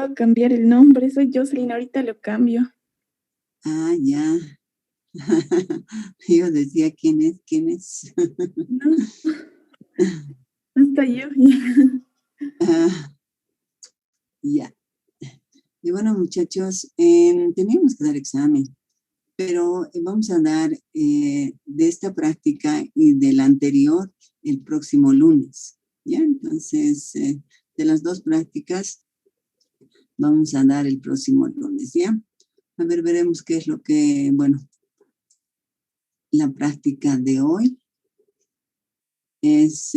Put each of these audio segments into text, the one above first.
a cambiar el nombre, soy Jocelyn, ahorita lo cambio. Ah, ya. Yo decía, ¿quién es? ¿Quién es? No, hasta yo. Ah, ya. Y bueno, muchachos, teníamos que dar examen, pero vamos a dar de esta práctica y de la anterior el próximo lunes. ¿Ya? Entonces, de las dos prácticas vamos a dar el próximo lunes, ¿ya? A ver, veremos qué es lo que, bueno, la práctica de hoy es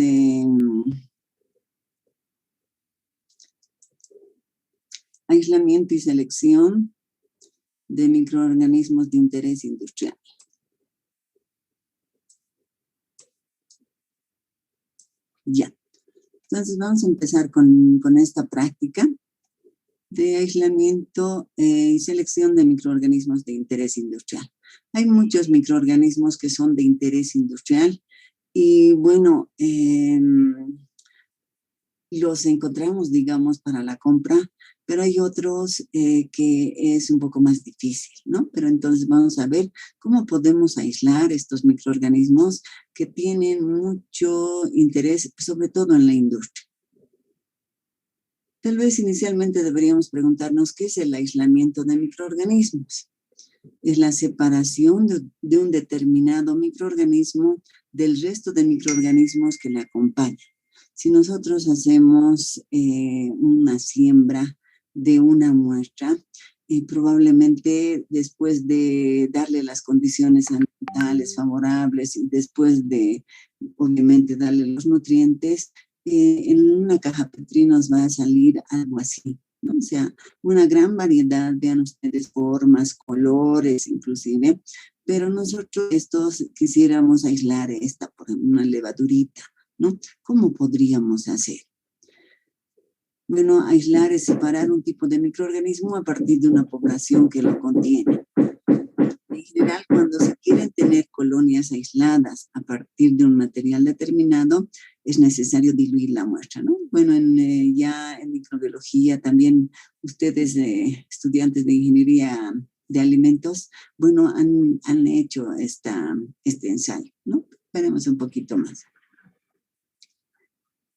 aislamiento y selección de microorganismos de interés industrial. Ya. Entonces vamos a empezar con esta práctica de aislamiento y selección de microorganismos de interés industrial. Hay muchos microorganismos que son de interés industrial y bueno, los encontramos, digamos, para la compra, pero hay otros que es un poco más difícil, ¿no? Pero entonces vamos a ver cómo podemos aislar estos microorganismos que tienen mucho interés, sobre todo en la industria. Tal vez inicialmente deberíamos preguntarnos qué es el aislamiento de microorganismos. Es la separación de un determinado microorganismo del resto de microorganismos que le acompañan. Si nosotros hacemos una siembra de una muestra, probablemente después de darle las condiciones ambientales favorables y después de, obviamente, darle los nutrientes, en una caja Petri nos va a salir algo así, ¿no? O sea, una gran variedad, vean ustedes, formas, colores, inclusive, pero nosotros estos quisiéramos aislar esta por una levadurita, ¿no? ¿Cómo podríamos hacer? Bueno, aislar es separar un tipo de microorganismo a partir de una población que lo contiene. En general, cuando se quieren tener colonias aisladas a partir de un material determinado, es necesario diluir la muestra, ¿no? Bueno, ya en microbiología también ustedes, estudiantes de ingeniería de alimentos, bueno, han hecho este ensayo, ¿no? Veremos un poquito más.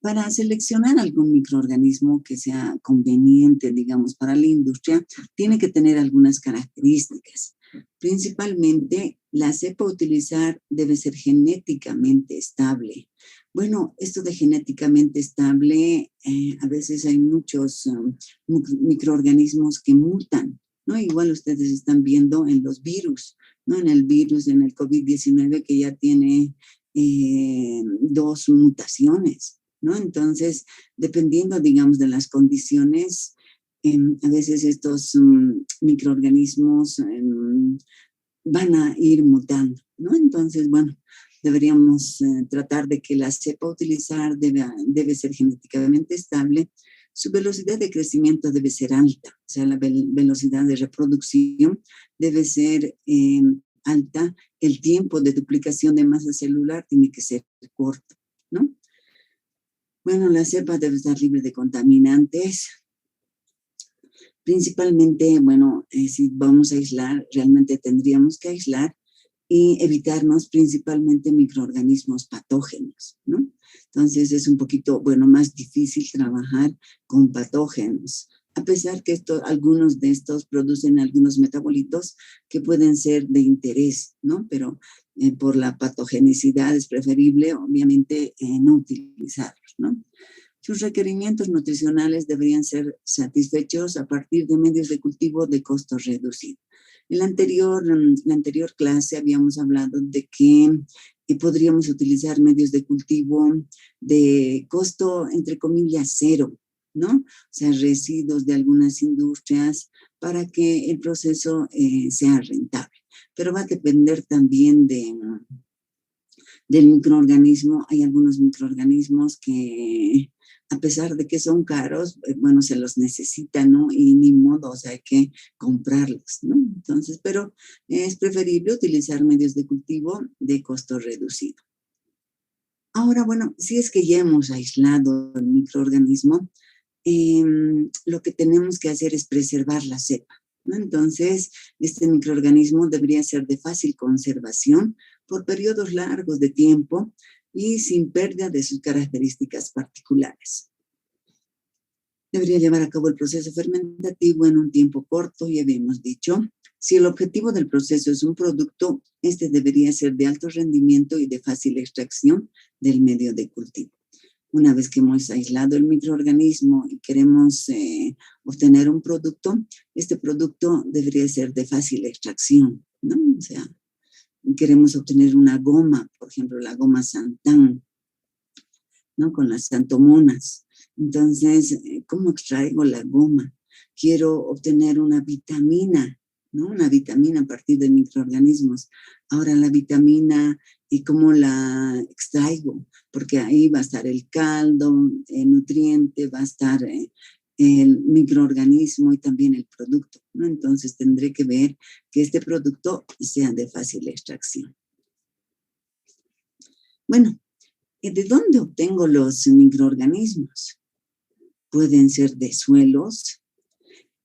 Para seleccionar algún microorganismo que sea conveniente, digamos, para la industria, tiene que tener algunas características. Principalmente, la cepa a utilizar debe ser genéticamente estable. Bueno, esto de genéticamente estable, a veces hay muchos microorganismos que mutan, ¿no? Igual ustedes están viendo en los virus, ¿no? En el virus, en el COVID-19, que ya tiene 2 mutaciones, ¿no? Entonces, dependiendo, digamos, de las condiciones, a veces estos microorganismos van a ir mutando, ¿no? Entonces, bueno, deberíamos tratar de que la cepa a utilizar debe ser genéticamente estable. Su velocidad de crecimiento debe ser alta, o sea, la velocidad de reproducción debe ser alta. El tiempo de duplicación de masa celular tiene que ser corto, ¿no? Bueno, la cepa debe estar libre de contaminantes. Principalmente, bueno, si vamos a aislar, realmente tendríamos que aislar y evitarnos principalmente microorganismos patógenos, ¿no? Entonces es un poquito, bueno, más difícil trabajar con patógenos, a pesar que algunos de estos producen algunos metabolitos que pueden ser de interés, ¿no? Pero por la patogenicidad es preferible, obviamente, no utilizarlos, ¿no? Sus requerimientos nutricionales deberían ser satisfechos a partir de medios de cultivo de costo reducido. En la anterior clase habíamos hablado de que podríamos utilizar medios de cultivo de costo, entre comillas, cero, ¿no? O sea, residuos de algunas industrias para que el proceso sea rentable. Pero va a depender también del microorganismo. Hay algunos microorganismos que, a pesar de que son caros, bueno, se los necesita, ¿no? Y ni modo, o sea, hay que comprarlos, ¿no? Entonces, pero es preferible utilizar medios de cultivo de costo reducido. Ahora, bueno, si es que ya hemos aislado el microorganismo, lo que tenemos que hacer es preservar la cepa, ¿no? Entonces, este microorganismo debería ser de fácil conservación por periodos largos de tiempo y sin pérdida de sus características particulares. Debería llevar a cabo el proceso fermentativo en un tiempo corto, ya habíamos dicho. Si el objetivo del proceso es un producto, este debería ser de alto rendimiento y de fácil extracción del medio de cultivo. Una vez que hemos aislado el microorganismo y queremos obtener un producto, este producto debería ser de fácil extracción, ¿no? O sea, queremos obtener una goma, por ejemplo, la goma Santán, ¿no? Con las santomonas. Entonces, ¿cómo extraigo la goma? Quiero obtener una vitamina, ¿no? Una vitamina a partir de microorganismos. Ahora la vitamina, ¿y cómo la extraigo? Porque ahí va a estar el caldo, el nutriente, va a estar el microorganismo y también el producto, ¿no? Entonces tendré que ver que este producto sea de fácil extracción. Bueno, ¿de dónde obtengo los microorganismos? Pueden ser de suelos.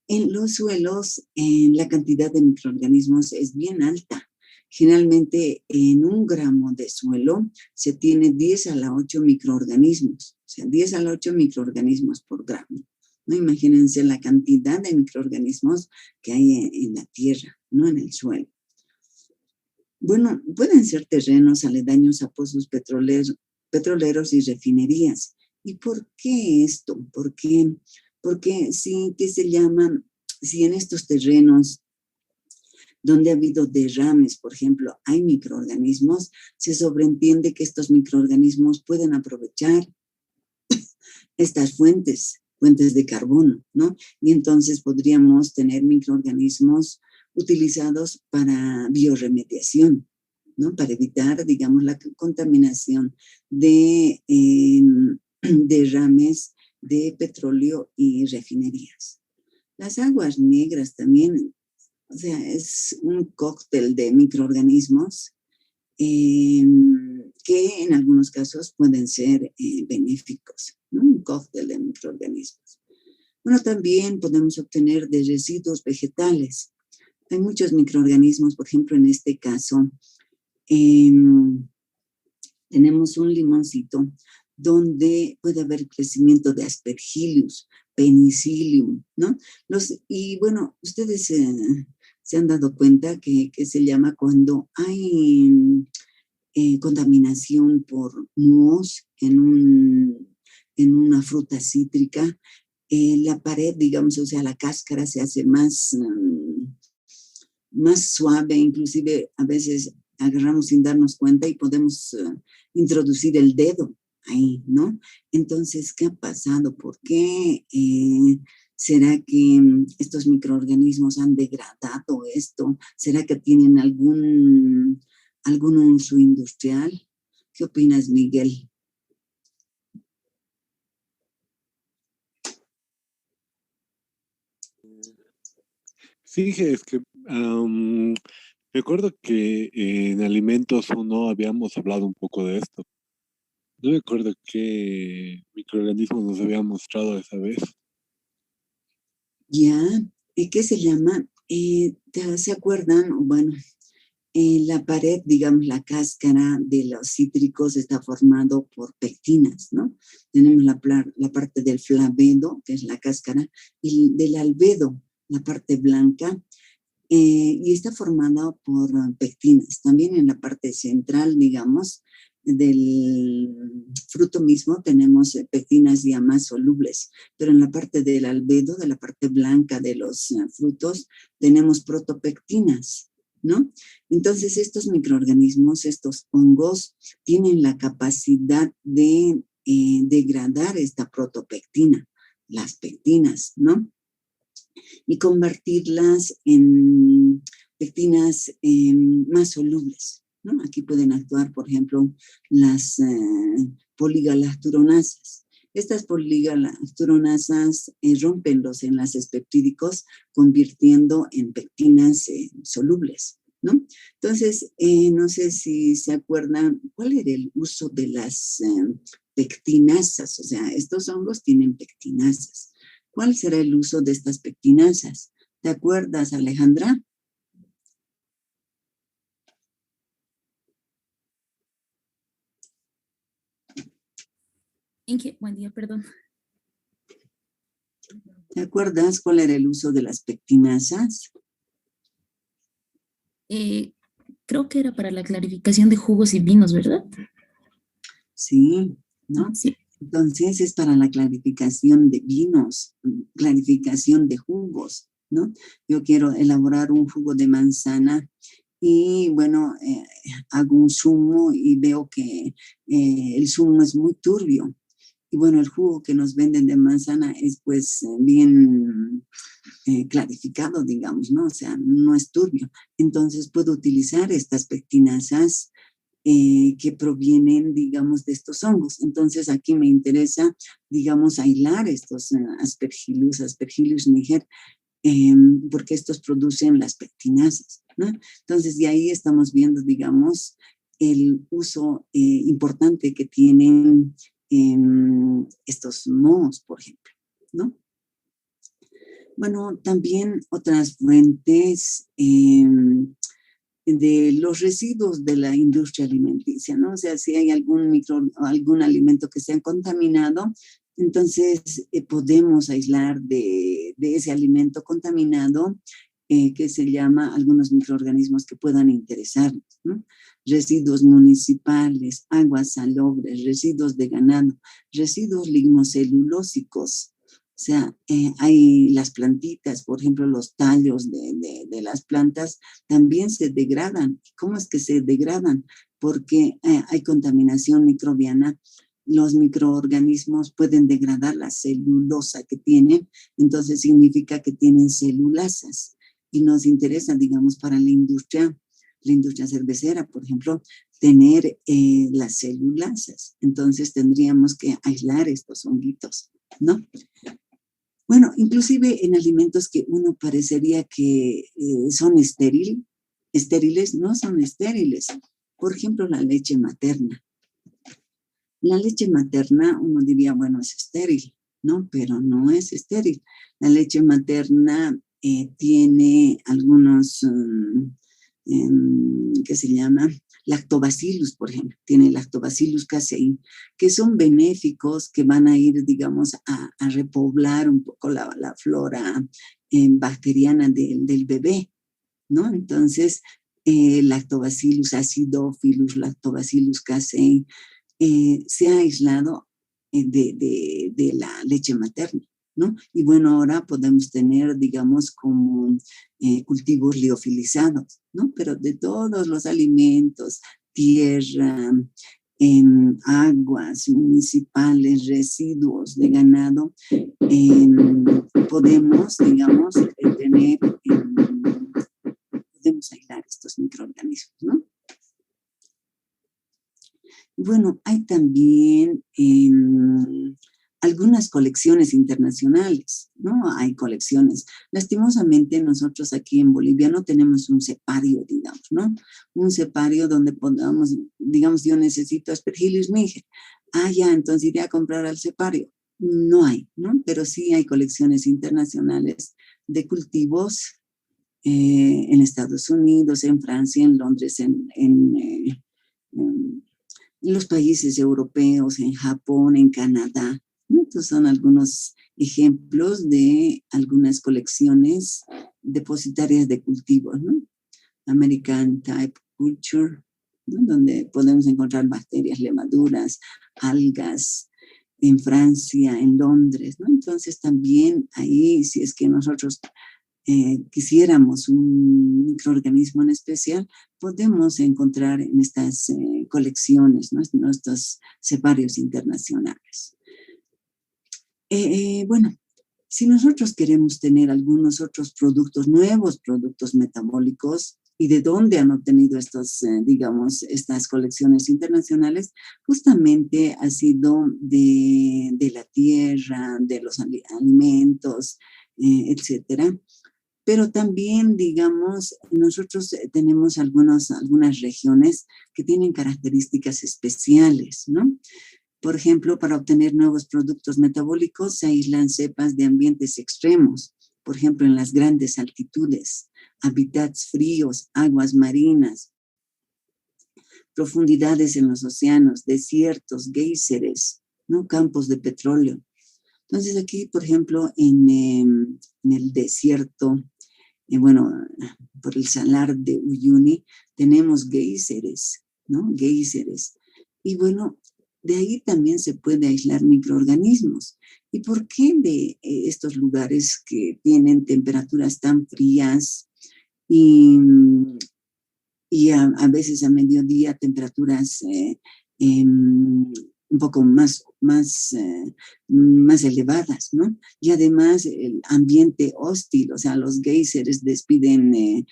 En los suelos, la cantidad de microorganismos es bien alta. Generalmente, en 1 gramo de suelo se tiene 10 a la 8 microorganismos. O sea, 10 a la 8 microorganismos por gramo, ¿no? Imagínense la cantidad de microorganismos que hay en la tierra, ¿no? En el suelo. Bueno, pueden ser terrenos aledaños a pozos petroleros y refinerías. ¿Y por qué esto? Porque sí, ¿qué se llaman? Si en estos terrenos donde ha habido derrames, por ejemplo, hay microorganismos, se sobreentiende que estos microorganismos pueden aprovechar estas fuentes de carbono, ¿no? Y entonces podríamos tener microorganismos utilizados para biorremediación, ¿no? Para evitar, digamos, la contaminación de derrames de petróleo y refinerías. Las aguas negras también, o sea, es un cóctel de microorganismos que en algunos casos pueden ser benéficos, ¿no? Un cóctel de microorganismos. Bueno, también podemos obtener de residuos vegetales. Hay muchos microorganismos, por ejemplo, en este caso, tenemos un limoncito donde puede haber crecimiento de Aspergillus, Penicillium, ¿no? Y bueno, ustedes se han dado cuenta que se llama cuando hay contaminación por mohos en una fruta cítrica, la pared, digamos, o sea, la cáscara se hace más suave, inclusive a veces agarramos sin darnos cuenta y podemos introducir el dedo ahí, ¿no? Entonces, ¿qué ha pasado? ¿Por qué será que estos microorganismos han degradado esto? ¿Será que tienen algún uso industrial? ¿Qué opinas, Miguel? Sí, es que recuerdo que en Alimentos Uno habíamos hablado un poco de esto. No me acuerdo qué microorganismos nos habían mostrado esa vez. Ya, ¿qué se llama? ¿Se acuerdan? Bueno, la pared, digamos, la cáscara de los cítricos está formado por pectinas, ¿no? Tenemos la parte del flavedo, que es la cáscara, y del albedo, la parte blanca, y está formada por pectinas. También en la parte central, digamos, del fruto mismo tenemos pectinas ya más solubles, pero en la parte del albedo, de la parte blanca de los frutos, tenemos protopectinas, ¿no? Entonces estos microorganismos, estos hongos, tienen la capacidad de degradar esta protopectina, las pectinas, ¿no? Y convertirlas en pectinas más solubles, ¿no? Aquí pueden actuar, por ejemplo, las poligalacturonasas. Estas poligalacturonasas rompen los enlaces peptídicos, convirtiendo en pectinas solubles, ¿no? Entonces, no sé si se acuerdan, ¿cuál era el uso de las pectinasas, o sea, estos hongos tienen pectinasas. ¿Cuál será el uso de estas pectinasas? ¿Te acuerdas, Alejandra? Buen día, perdón. ¿Te acuerdas cuál era el uso de las pectinasas? Creo que era para la clarificación de jugos y vinos, ¿verdad? Sí, ¿no? Sí. Entonces es para la clarificación de vinos, clarificación de jugos, ¿no? Yo quiero elaborar un jugo de manzana y bueno, hago un zumo y veo que el zumo es muy turbio. Y bueno, el jugo que nos venden de manzana es pues bien clarificado, digamos, ¿no? O sea, no es turbio. Entonces puedo utilizar estas pectinasas que provienen, digamos, de estos hongos. Entonces aquí me interesa, digamos, aislar estos Aspergillus niger, porque estos producen las pectinasas, ¿no? Entonces de ahí estamos viendo, digamos, el uso importante que tienen estos mohos, por ejemplo, ¿no? Bueno, también otras fuentes de los residuos de la industria alimenticia, ¿no? O sea, si hay algún alimento que se ha contaminado, entonces podemos aislar de ese alimento contaminado que se llama algunos microorganismos que puedan interesarnos, ¿no? Residuos municipales, aguas salobres, residuos de ganado, residuos lignocelulósicos. O sea, hay las plantitas, por ejemplo, los tallos de las plantas también se degradan. ¿Cómo es que se degradan? Porque hay contaminación microbiana. Los microorganismos pueden degradar la celulosa que tienen, entonces significa que tienen celulasas. Y nos interesa, digamos, para la industria cervecera, por ejemplo, tener las celulasas. Entonces tendríamos que aislar estos honguitos, ¿no? Bueno, inclusive en alimentos que uno parecería que son estériles, no son estériles. Por ejemplo, la leche materna. La leche materna, uno diría, bueno, es estéril, ¿no? Pero no es estéril. La leche materna tiene algunos, ¿qué se llama? Lactobacillus, por ejemplo, tiene Lactobacillus casei, que son benéficos, que van a ir, digamos, a repoblar un poco la flora bacteriana del bebé, ¿no? Entonces, Lactobacillus acidophilus, Lactobacillus casei, se ha aislado de la leche materna, ¿no? Y bueno, ahora podemos tener, digamos, como cultivos liofilizados, ¿no? Pero de todos los alimentos, tierra, aguas municipales, residuos de ganado, podemos, digamos, podemos aislar estos microorganismos, ¿no? Bueno, hay también algunas colecciones internacionales, ¿no? Hay colecciones. Lastimosamente nosotros aquí en Bolivia no tenemos un cepario, digamos, ¿no? Un cepario donde podamos, digamos, yo necesito Aspergillus niger. Ah, ya, entonces iré a comprar al cepario. No hay, ¿no? Pero sí hay colecciones internacionales de cultivos en Estados Unidos, en Francia, en Londres, en los países europeos, en Japón, en Canadá, ¿no? Estos son algunos ejemplos de algunas colecciones depositarias de cultivos, ¿no? American Type Culture, ¿no? Donde podemos encontrar bacterias, levaduras, algas, en Francia, en Londres, ¿no? Entonces también ahí, si es que nosotros quisiéramos un microorganismo en especial, podemos encontrar en estas colecciones, ¿no? Nuestros ceparios internacionales. Bueno, si nosotros queremos tener algunos otros productos, nuevos productos metabólicos, ¿y de dónde han obtenido estos, digamos, estas colecciones internacionales? Justamente ha sido de la tierra, de los alimentos, etcétera. Pero también, digamos, nosotros tenemos algunas regiones que tienen características especiales, ¿no? Por ejemplo, para obtener nuevos productos metabólicos se aíslan cepas de ambientes extremos, por ejemplo, en las grandes altitudes, hábitats fríos, aguas marinas, profundidades en los océanos, desiertos, géiseres, ¿no? Campos de petróleo. Entonces aquí, por ejemplo, en el desierto, bueno, por el salar de Uyuni, tenemos géiseres, ¿no? Géiseres. Y bueno, de ahí también se puede aislar microorganismos. ¿Y por qué de estos lugares que tienen temperaturas tan frías y a veces a mediodía temperaturas un poco más elevadas, ¿no? Y además el ambiente hostil, o sea, los géiseres despiden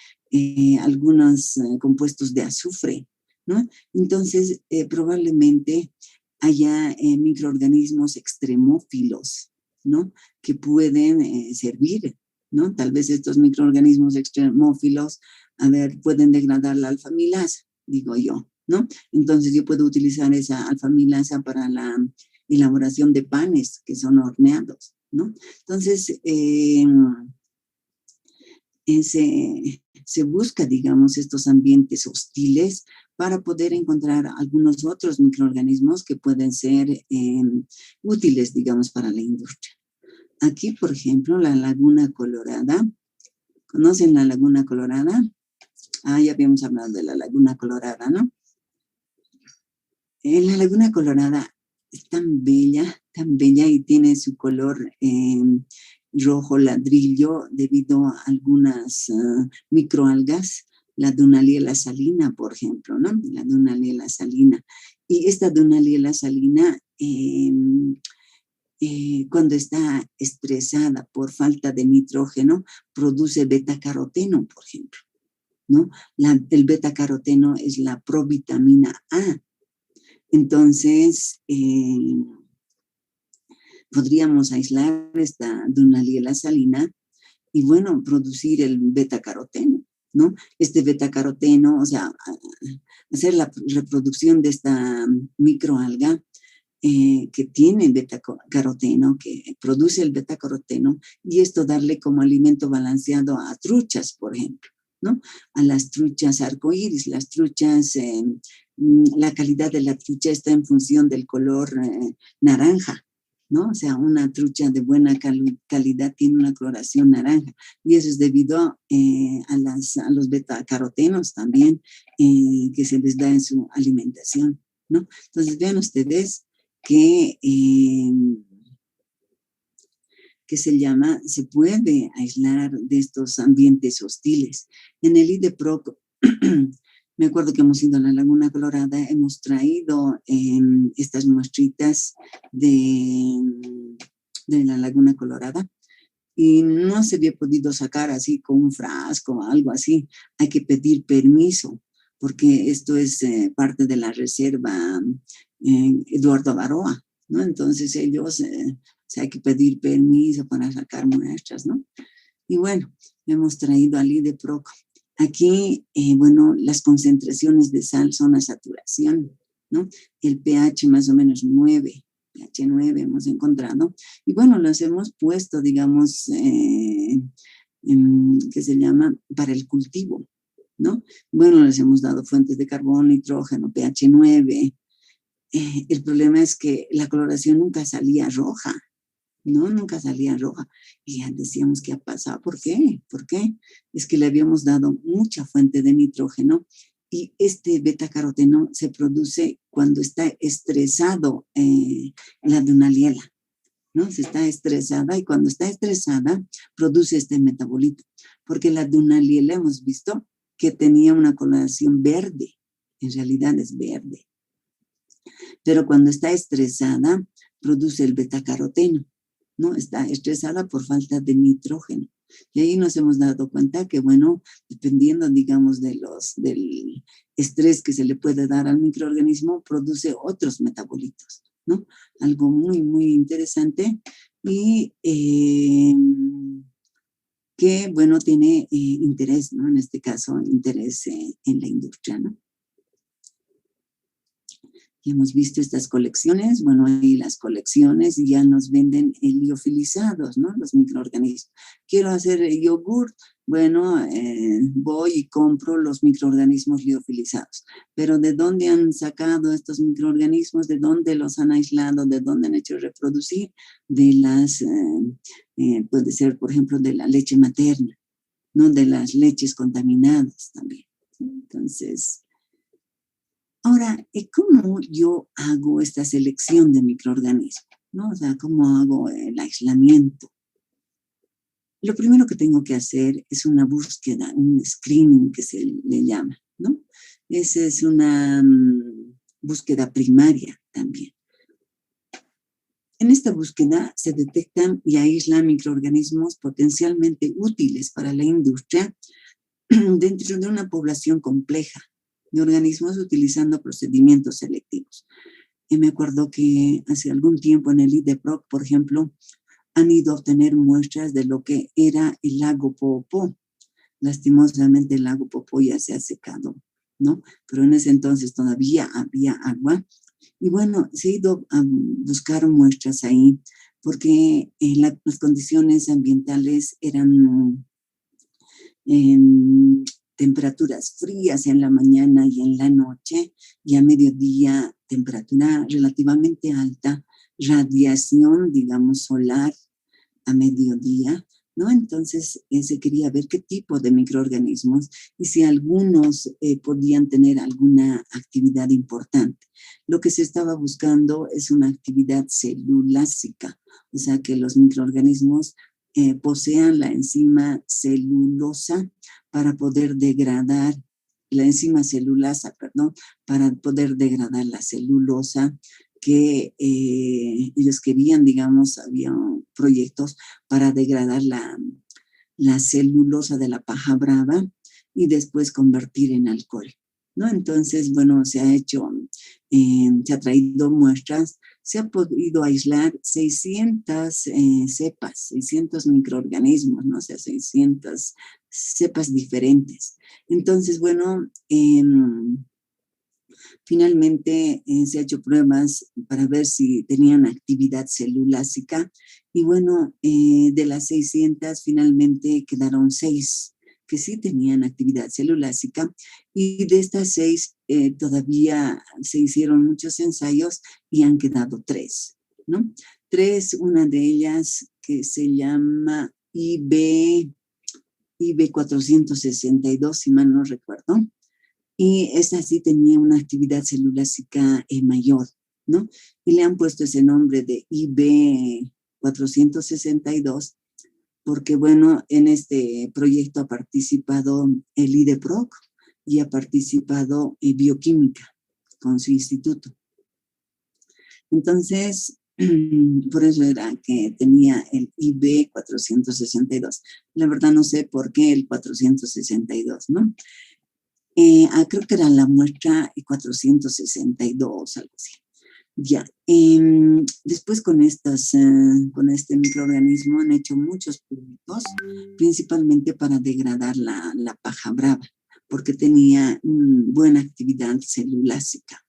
algunos compuestos de azufre, ¿no? Entonces, probablemente haya microorganismos extremófilos, ¿no? Que pueden servir, ¿no? Tal vez estos microorganismos extremófilos, a ver, pueden degradar la alfamilasa, digo yo, ¿no? Entonces yo puedo utilizar esa alfamilasa para la elaboración de panes que son horneados, ¿no? Entonces, se busca, digamos, estos ambientes hostiles para poder encontrar algunos otros microorganismos que pueden ser útiles, digamos, para la industria. Aquí, por ejemplo, la Laguna Colorada. ¿Conocen la Laguna Colorada? Ya habíamos hablado de la Laguna Colorada, ¿no? La Laguna Colorada es tan bella y tiene su color rojo ladrillo debido a algunas microalgas, la Dunaliella salina, por ejemplo, ¿no? La Dunaliella salina. Y esta Dunaliella salina, cuando está estresada por falta de nitrógeno, produce betacaroteno, por ejemplo, ¿no? El betacaroteno es la provitamina A. Entonces, podríamos aislar esta Dunaliella salina y, bueno, producir el betacaroteno, ¿no? Este betacaroteno, o sea, hacer la reproducción de esta microalga que tiene betacaroteno, que produce el betacaroteno, y esto darle como alimento balanceado a truchas, por ejemplo, ¿no? A las truchas arcoíris, las truchas, la calidad de la trucha está en función del color naranja, ¿no? O sea, una trucha de buena calidad tiene una coloración naranja, y eso es debido a los betacarotenos también que se les da en su alimentación, ¿no? Entonces, vean ustedes que se puede aislar de estos ambientes hostiles. En el IDEPROC, me acuerdo que hemos ido a la Laguna Colorada, hemos traído estas muestritas de la Laguna Colorada y no se había podido sacar así con un frasco o algo así. Hay que pedir permiso porque esto es parte de la reserva Eduardo Avaroa, ¿no? Entonces ellos, hay que pedir permiso para sacar muestras, ¿no? Y bueno, hemos traído al IDEPROC. Aquí, bueno, las concentraciones de sal son a saturación, ¿no? El pH más o menos 9, pH 9 hemos encontrado. Y bueno, los hemos puesto, digamos, ¿qué se llama? Para el cultivo, ¿no? Bueno, les hemos dado fuentes de carbono, nitrógeno, pH 9. El problema es que la coloración nunca salía roja, ¿no? Nunca salía roja. Y ya decíamos, ¿qué ha pasado? ¿Por qué? ¿Por qué? Es que le habíamos dado mucha fuente de nitrógeno y este betacaroteno se produce cuando está estresado la Dunaliella, ¿no? Se está estresada y cuando está estresada produce este metabolito. Porque la Dunaliella hemos visto que tenía una coloración verde, en realidad es verde. Pero cuando está estresada, produce el betacaroteno, ¿no? Está estresada por falta de nitrógeno. Y ahí nos hemos dado cuenta que, bueno, dependiendo, digamos, del estrés que se le puede dar al microorganismo, produce otros metabolitos, ¿no? Algo muy, muy interesante y que, bueno, tiene interés, ¿no? En este caso, interés en la industria, ¿no? hemos visto estas colecciones, bueno, ahí las colecciones ya nos venden liofilizados, ¿no? Los microorganismos. Quiero hacer yogur, bueno, voy y compro los microorganismos liofilizados. Pero ¿de dónde han sacado estos microorganismos? ¿De dónde los han aislado? ¿De dónde han hecho reproducir? De las, puede ser, por ejemplo, de la leche materna, ¿no? De las leches contaminadas también. Entonces, ahora, ¿cómo yo hago esta selección de microorganismos? ¿No? O sea, ¿cómo hago el aislamiento? Lo primero que tengo que hacer es una búsqueda, un screening que se le llama, ¿no? Esa es una búsqueda primaria también. En esta búsqueda se detectan y aíslan microorganismos potencialmente útiles para la industria dentro de una población compleja de organismos utilizando procedimientos selectivos. Y me acuerdo que hace algún tiempo en el IDEPROC, por ejemplo, han ido a obtener muestras de lo que era el lago Poopó. Lastimosamente el lago Poopó ya se ha secado, ¿no? Pero en ese entonces todavía había agua. Y bueno, se ha ido a buscar muestras ahí porque las condiciones ambientales eran temperaturas frías en la mañana y en la noche, y a mediodía temperatura relativamente alta, radiación, digamos, solar a mediodía, ¿no? Entonces se quería ver qué tipo de microorganismos y si algunos podían tener alguna actividad importante. Lo que se estaba buscando es una actividad celulásica, o sea, que los microorganismos posean la enzima celulosa para poder degradar, la enzima celulasa, perdón, para poder degradar la celulosa que ellos querían, digamos, había proyectos para degradar la celulosa de la paja brava y después convertir en alcohol, ¿no? Entonces, bueno, se ha traído muestras, se ha podido aislar 600 cepas, 600 microorganismos, ¿no? O sea, 600 cepas diferentes. Entonces, bueno, finalmente se ha hecho pruebas para ver si tenían actividad celulásica y bueno, de las 600 finalmente quedaron 6 que sí tenían actividad celulásica y de estas 6 todavía se hicieron muchos ensayos y han quedado 3, ¿no? 3, una de ellas que se llama IB462, si mal no recuerdo. Y esa sí tenía una actividad celulásica mayor, ¿no? Y le han puesto ese nombre de IB462 porque, bueno, en este proyecto ha participado el IDEPROC y ha participado Bioquímica con su instituto. Entonces, por eso era que tenía el IB462. La verdad no sé por qué el 462, ¿no? Creo que era la muestra 462, algo así. Ya, después con este microorganismo han hecho muchos productos, principalmente para degradar la paja brava, porque tenía buena actividad celulásica.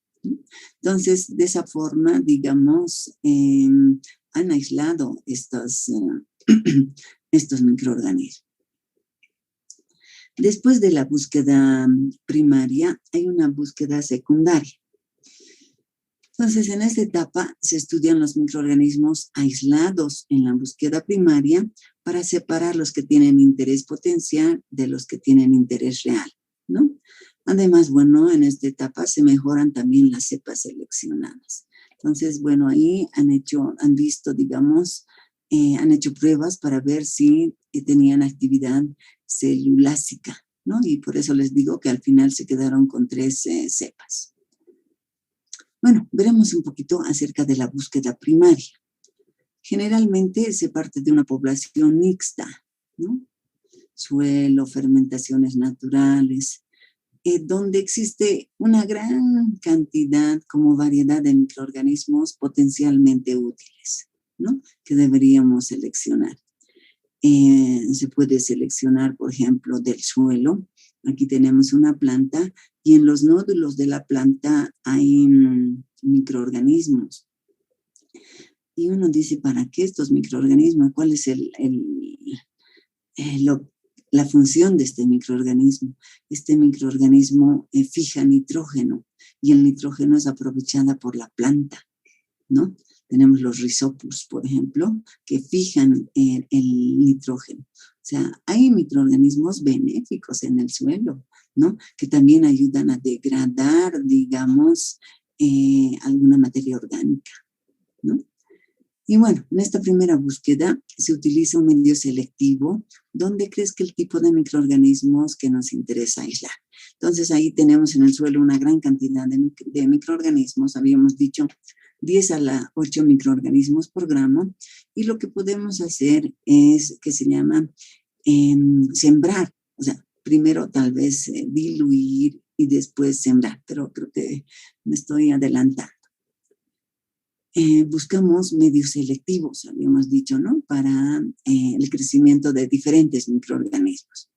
Entonces, de esa forma, digamos, han aislado estos microorganismos. Después de la búsqueda primaria, hay una búsqueda secundaria. Entonces, en esta etapa se estudian los microorganismos aislados en la búsqueda primaria para separar los que tienen interés potencial de los que tienen interés real, ¿no? Además, bueno, en esta etapa se mejoran también las cepas seleccionadas. Entonces, bueno, ahí han visto, digamos, han hecho pruebas para ver si tenían actividad celulásica, ¿no? Y por eso les digo que al final se quedaron con 3 cepas. Bueno, veremos un poquito acerca de la búsqueda primaria. Generalmente se parte de una población mixta, ¿no? Suelo, fermentaciones naturales, donde existe una gran cantidad, como variedad de microorganismos potencialmente útiles, ¿no? Que deberíamos seleccionar. Se puede seleccionar, por ejemplo, del suelo. Aquí tenemos una planta y en los nódulos de la planta hay microorganismos. Y uno dice, ¿para qué estos microorganismos? ¿Cuál es la función de este microorganismo? Este microorganismo fija nitrógeno y el nitrógeno es aprovechada por la planta, ¿no? Tenemos los Rhizopus, por ejemplo, que fijan el nitrógeno. O sea, hay microorganismos benéficos en el suelo, ¿no? Que también ayudan a degradar, digamos, alguna materia orgánica, ¿no? Y bueno, en esta primera búsqueda se utiliza un medio selectivo donde crezca el tipo de microorganismos que nos interesa aislar. Entonces ahí tenemos en el suelo una gran cantidad de microorganismos, habíamos dicho 10 a la 8 microorganismos por gramo, y lo que podemos hacer es que se llama sembrar, o sea, primero tal vez diluir y después sembrar, pero creo que me estoy adelantando. Buscamos medios selectivos, habíamos dicho, ¿no? Para el crecimiento de diferentes microorganismos.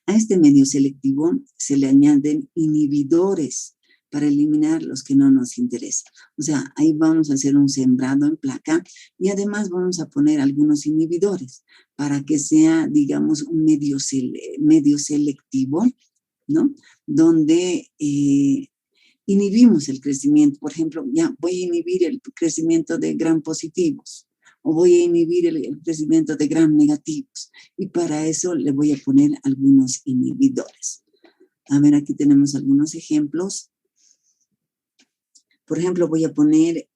A este medio selectivo se le añaden inhibidores para eliminar los que no nos interesan. O sea, ahí vamos a hacer un sembrado en placa y además vamos a poner algunos inhibidores para que sea, digamos, un medio selectivo, ¿no? Donde inhibimos el crecimiento. Por ejemplo, ya voy a inhibir el crecimiento de gram positivos o voy a inhibir el crecimiento de gram negativos. Y para eso le voy a poner algunos inhibidores. A ver, aquí tenemos algunos ejemplos. Por ejemplo, voy a poner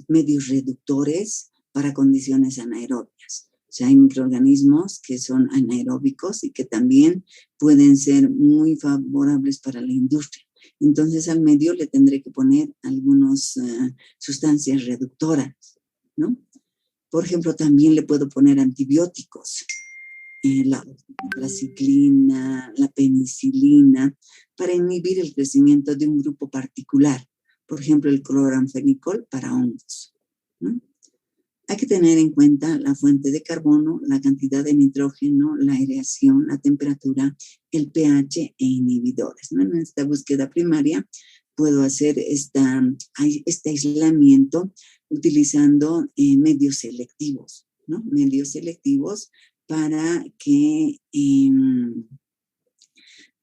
medios reductores para condiciones anaerobias. O sea, hay microorganismos que son anaeróbicos y que también pueden ser muy favorables para la industria. Entonces, al medio le tendré que poner algunas sustancias reductoras, ¿no? Por ejemplo, también le puedo poner antibióticos, la ciclina, la penicilina, para inhibir el crecimiento de un grupo particular. Por ejemplo, el cloranfenicol para hongos, ¿no? Hay que tener en cuenta la fuente de carbono, la cantidad de nitrógeno, la aireación, la temperatura, el pH e inhibidores, ¿no? En esta búsqueda primaria puedo hacer este aislamiento utilizando medios selectivos, ¿no? Medios selectivos para que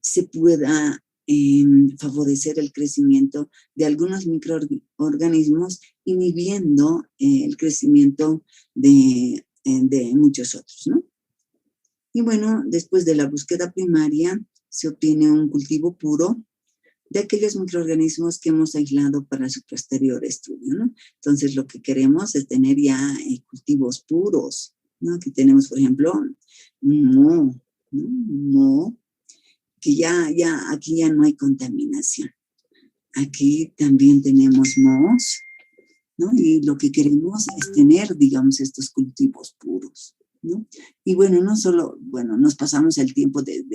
se pueda favorecer el crecimiento de algunos microorganismos, inhibiendo el crecimiento de muchos otros, ¿no? Y bueno, después de la búsqueda primaria, se obtiene un cultivo puro de aquellos microorganismos que hemos aislado para su posterior estudio, ¿no? Entonces, lo que queremos es tener ya cultivos puros, ¿no? Aquí tenemos, por ejemplo, moho, ¿no? Moho, que aquí ya no hay contaminación. Aquí también tenemos mohos, ¿no? Y lo que queremos es tener, digamos, estos cultivos puros, ¿no? Y bueno, no solo, bueno, nos pasamos el tiempo de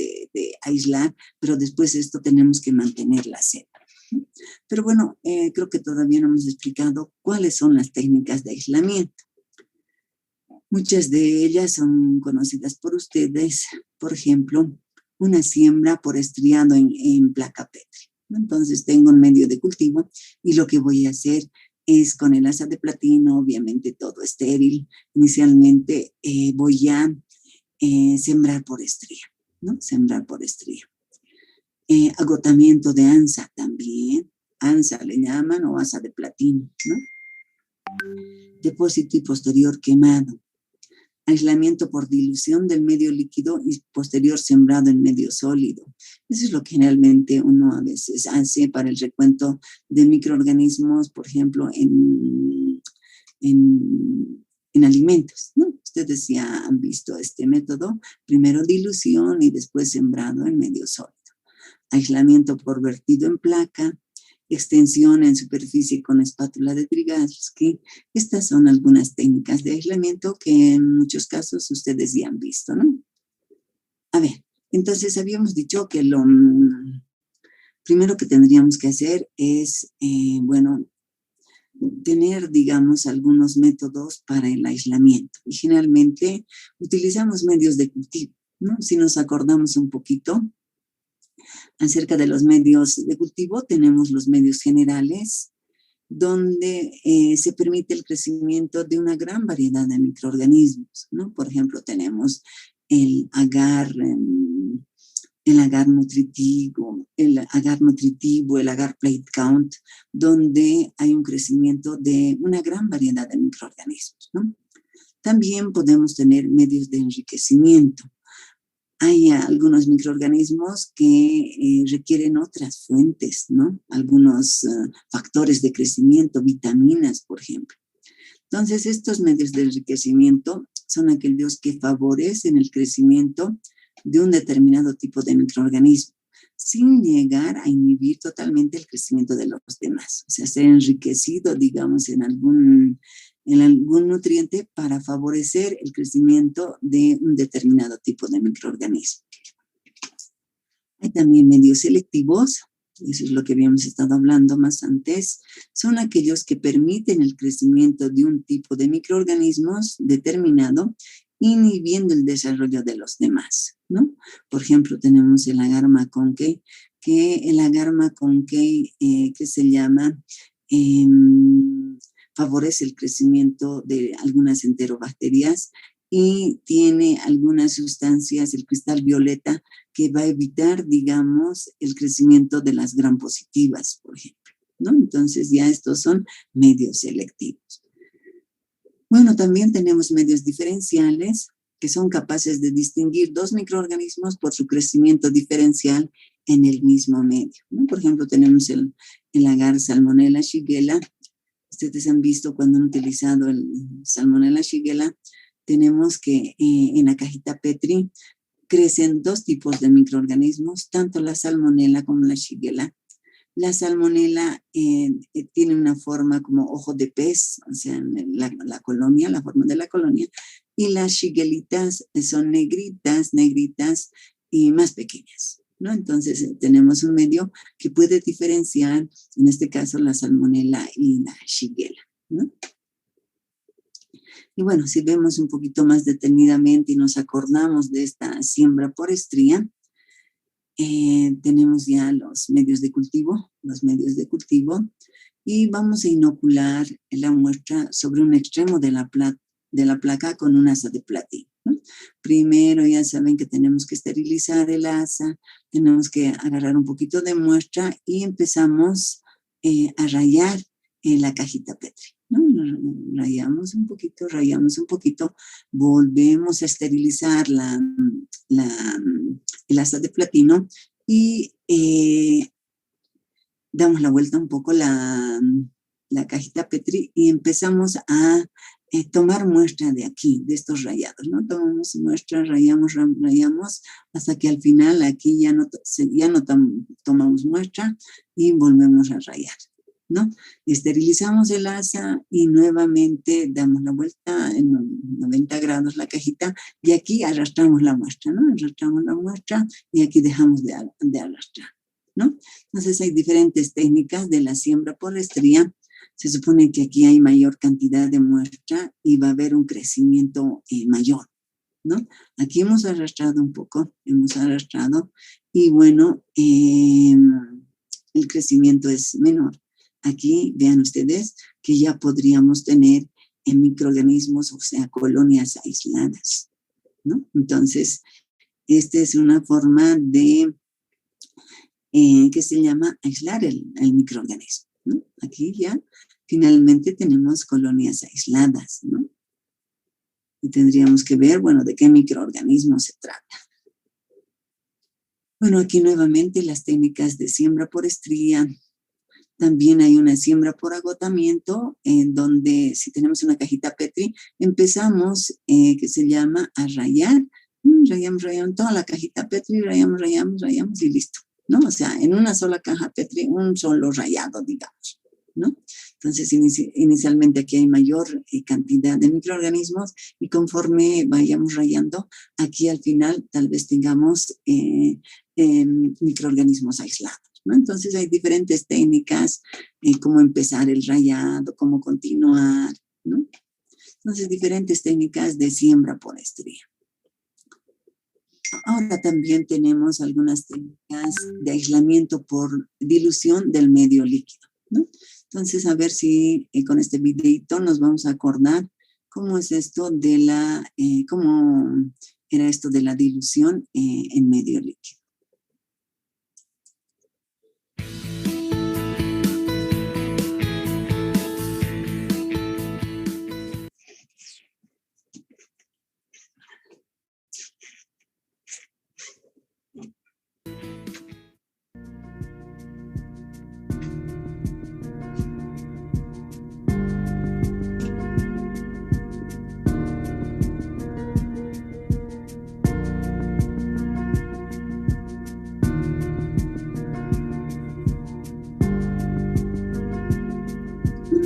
aislar, pero después esto tenemos que mantener la cepa, ¿no? Pero bueno, creo que todavía no hemos explicado cuáles son las técnicas de aislamiento. Muchas de ellas son conocidas por ustedes, por ejemplo, una siembra por estriado en placa Petri, ¿no? Entonces tengo un medio de cultivo y lo que voy a hacer es con el asa de platino, obviamente todo estéril. Inicialmente voy a sembrar por estría, ¿no? Sembrar por estría. Agotamiento de ansa también. Ansa le llaman o asa de platino, ¿no? Depósito y posterior quemado. Aislamiento por dilución del medio líquido y posterior sembrado en medio sólido. Eso es lo que generalmente uno a veces hace para el recuento de microorganismos, por ejemplo, en alimentos, ¿no? Ustedes ya han visto este método, primero dilución y después sembrado en medio sólido. Aislamiento por vertido en placa, extensión en superficie con espátula de Drygalski. Estas son algunas técnicas de aislamiento que en muchos casos ustedes ya han visto, ¿no? A ver, entonces habíamos dicho que lo primero que tendríamos que hacer es, bueno, tener, digamos, algunos métodos para el aislamiento. Y generalmente utilizamos medios de cultivo, ¿no? Si nos acordamos un poquito acerca de los medios de cultivo, tenemos los medios generales, donde se permite el crecimiento de una gran variedad de microorganismos, ¿no? Por ejemplo, tenemos el agar nutritivo, el agar plate count, donde hay un crecimiento de una gran variedad de microorganismos, ¿no? También podemos tener medios de enriquecimiento. Hay algunos microorganismos que requieren otras fuentes, ¿no? Algunos factores de crecimiento, vitaminas, por ejemplo. Entonces, estos medios de enriquecimiento son aquellos que favorecen el crecimiento de un determinado tipo de microorganismo, sin llegar a inhibir totalmente el crecimiento de los demás. O sea, ser enriquecido, digamos, en algún nutriente para favorecer el crecimiento de un determinado tipo de microorganismo. Hay también medios selectivos, eso es lo que habíamos estado hablando más antes, son aquellos que permiten el crecimiento de un tipo de microorganismos determinado, inhibiendo el desarrollo de los demás, ¿no? Por ejemplo, tenemos el agar McConkey, que se llama favorece el crecimiento de algunas enterobacterias y tiene algunas sustancias, el cristal violeta, que va a evitar, digamos, el crecimiento de las gram positivas, por ejemplo, ¿no? Entonces ya estos son medios selectivos. Bueno, también tenemos medios diferenciales que son capaces de distinguir dos microorganismos por su crecimiento diferencial en el mismo medio, ¿no? Por ejemplo, tenemos el agar Salmonella shigella. Ustedes han visto cuando han utilizado el Salmonella shigella, tenemos que en la cajita Petri crecen dos tipos de microorganismos, tanto la Salmonella como la shigella. La Salmonella tiene una forma como ojo de pez, o sea, la colonia, la forma de la colonia, y las shigelitas son negritas y más pequeñas, ¿no? Entonces tenemos un medio que puede diferenciar, en este caso, la Salmonella y la shigella, ¿no? Y bueno, si vemos un poquito más detenidamente y nos acordamos de esta siembra por estría, tenemos ya los medios de cultivo, y vamos a inocular la muestra sobre un extremo de la placa con un asa de platino, ¿no? Primero ya saben que tenemos que esterilizar el asa, tenemos que agarrar un poquito de muestra y empezamos a rayar la cajita Petri, ¿no? Rayamos un poquito, volvemos a esterilizar el asa de platino y damos la vuelta un poco la cajita Petri y empezamos a tomar muestra de aquí, de estos rayados, ¿no? Tomamos muestra, rayamos hasta que al final aquí ya no tomamos muestra y volvemos a rayar, ¿no? Esterilizamos el asa y nuevamente damos la vuelta en 90 grados la cajita y aquí arrastramos la muestra, ¿no? Arrastramos la muestra y aquí dejamos de arrastrar, ¿no? Entonces hay diferentes técnicas de la siembra por estría. Se supone que aquí hay mayor cantidad de muestra y va a haber un crecimiento mayor, ¿no? Aquí hemos arrastrado un poco, y bueno, el crecimiento es menor. Aquí vean ustedes que ya podríamos tener microorganismos, o sea, colonias aisladas, ¿no? Entonces, esta es una forma de, que se llama aislar el microorganismo, ¿no? Aquí ya finalmente tenemos colonias aisladas, ¿no? Y tendríamos que ver, bueno, de qué microorganismo se trata. Bueno, aquí nuevamente las técnicas de siembra por estría. También hay una siembra por agotamiento, en donde si tenemos una cajita Petri, empezamos, que se llama a rayar. Rayamos toda la cajita Petri, rayamos y listo, ¿no? O sea, en una sola caja Petri, un solo rayado, digamos, ¿no? Entonces, inicialmente aquí hay mayor cantidad de microorganismos y conforme vayamos rayando, aquí al final tal vez tengamos microorganismos aislados, ¿no? Entonces hay diferentes técnicas, cómo empezar el rayado, cómo continuar, ¿no? Entonces diferentes técnicas de siembra por estría. Ahora también tenemos algunas técnicas de aislamiento por dilución del medio líquido, ¿no? Entonces, a ver si con este videito nos vamos a acordar cómo es esto de cómo era esto de la dilución en medio líquido.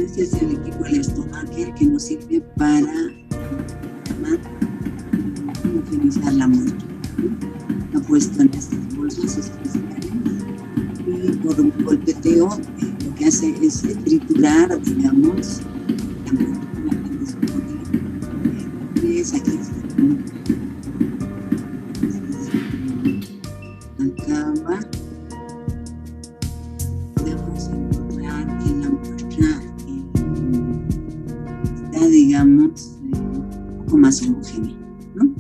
Este es el equipo Estomaker que nos sirve para homogeneizar la muestra. Lo puesto en estas bolsas especiales y por un golpeteo lo que hace es triturar, digamos, la muestra. Es aquí. Acaba. Podemos encontrar en la muestra digamos, un poco más homogéneo, ¿no?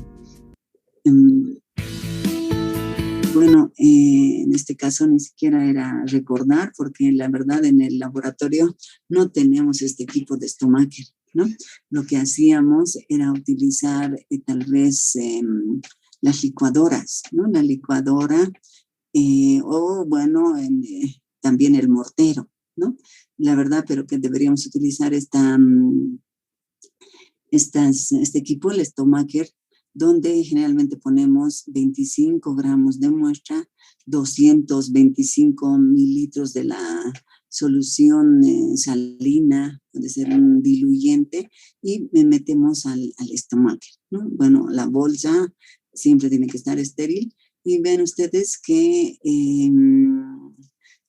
Bueno, en este caso ni siquiera era recordar, porque la verdad en el laboratorio no tenemos este tipo de Estomaker, ¿no? Lo que hacíamos era utilizar tal vez las licuadoras, ¿no? La licuadora o bueno, también el mortero, ¿no? La verdad, pero que deberíamos utilizar este equipo, el Estomaker, donde generalmente ponemos 25 gramos de muestra, 225 mililitros de la solución salina, puede ser un diluyente, y metemos al Estomaker, ¿no? Bueno, la bolsa siempre tiene que estar estéril, y ven ustedes que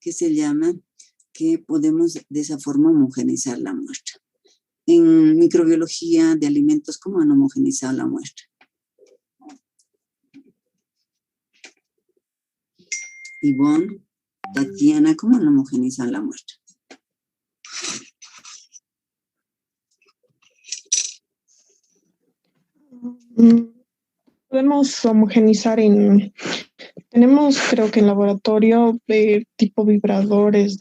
se llama, que podemos de esa forma homogeneizar la muestra. En microbiología de alimentos, ¿cómo han homogeneizado la muestra? Ivonne, Tatiana, ¿cómo han homogeneizado la muestra? Podemos homogenizar tenemos creo que en laboratorio tipo vibradores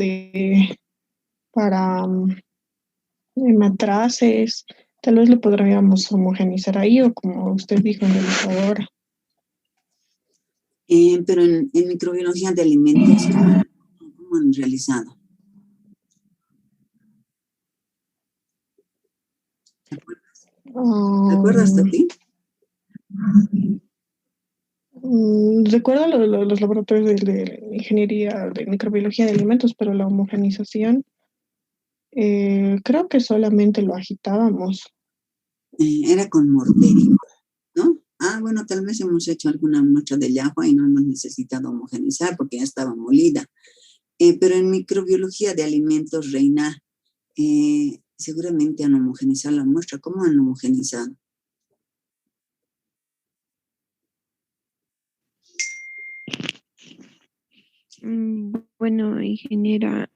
para matraces, tal vez lo podríamos homogenizar ahí o como usted dijo en el licuadora. Pero en microbiología de alimentos, ¿cómo han realizado? ¿Te acuerdas? ¿Te acuerdas de ti? Recuerdo los laboratorios de ingeniería de microbiología de alimentos, pero la homogenización creo que solamente lo agitábamos. Era con morterio, ¿no? Bueno, tal vez hemos hecho alguna muestra de llajua y no hemos necesitado homogenizar porque ya estaba molida. Pero en microbiología de alimentos, Reina, seguramente han homogenizado la muestra. ¿Cómo han homogenizado? Bueno, ingeniera,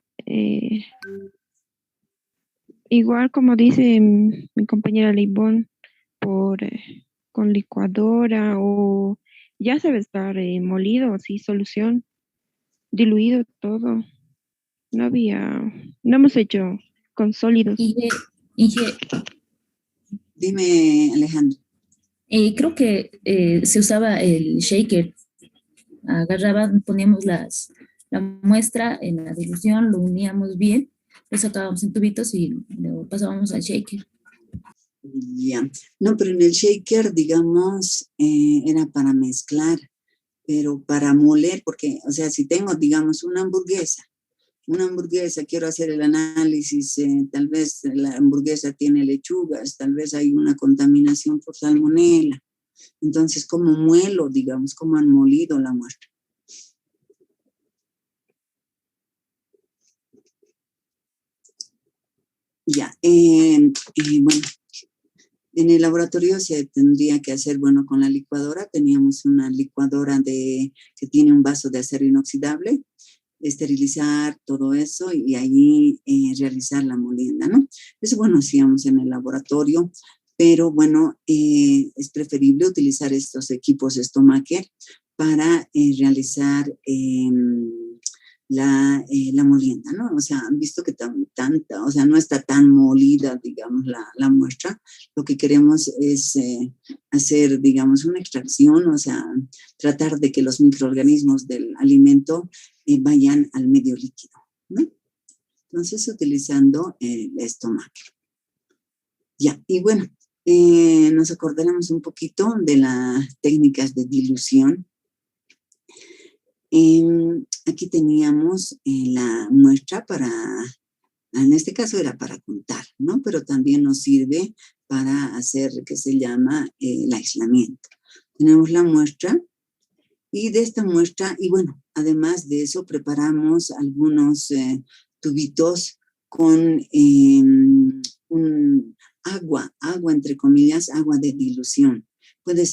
igual como dice mi compañera Leibón, con licuadora o ya se debe estar molido, sí, solución, diluido todo. No hemos hecho con sólidos. Dime, Alejandro. Creo que se usaba el shaker. Poníamos la muestra en la dilución, lo uníamos bien, lo sacábamos en tubitos y lo pasábamos al shaker. Ya. No, pero en el shaker, digamos, era para mezclar, pero para moler, porque, o sea, si tengo, digamos, una hamburguesa, quiero hacer el análisis, tal vez la hamburguesa tiene lechugas, tal vez hay una contaminación por salmonela. Entonces, ¿cómo muelo, digamos, cómo han molido la muestra? Ya, bueno, en el laboratorio se tendría que hacer, bueno, con la licuadora. Teníamos una licuadora que tiene un vaso de acero inoxidable, esterilizar todo eso y allí realizar la molienda, ¿no? Eso, bueno, hacíamos en el laboratorio, pero bueno, es preferible utilizar estos equipos Stomacher para realizar la molienda, ¿no? O sea, han visto que o sea, no está tan molida, digamos, la muestra. Lo que queremos es hacer, digamos, una extracción, o sea, tratar de que los microorganismos del alimento vayan al medio líquido, ¿no? Entonces, utilizando el Stomacher. Ya, y bueno, nos acordaremos un poquito de las técnicas de dilución. Aquí teníamos la muestra en este caso era para contar, ¿no? Pero también nos sirve para hacer lo que se llama el aislamiento. Tenemos la muestra y de esta muestra, y bueno, además de eso preparamos algunos tubitos con agua entre comillas, agua de dilución. Puede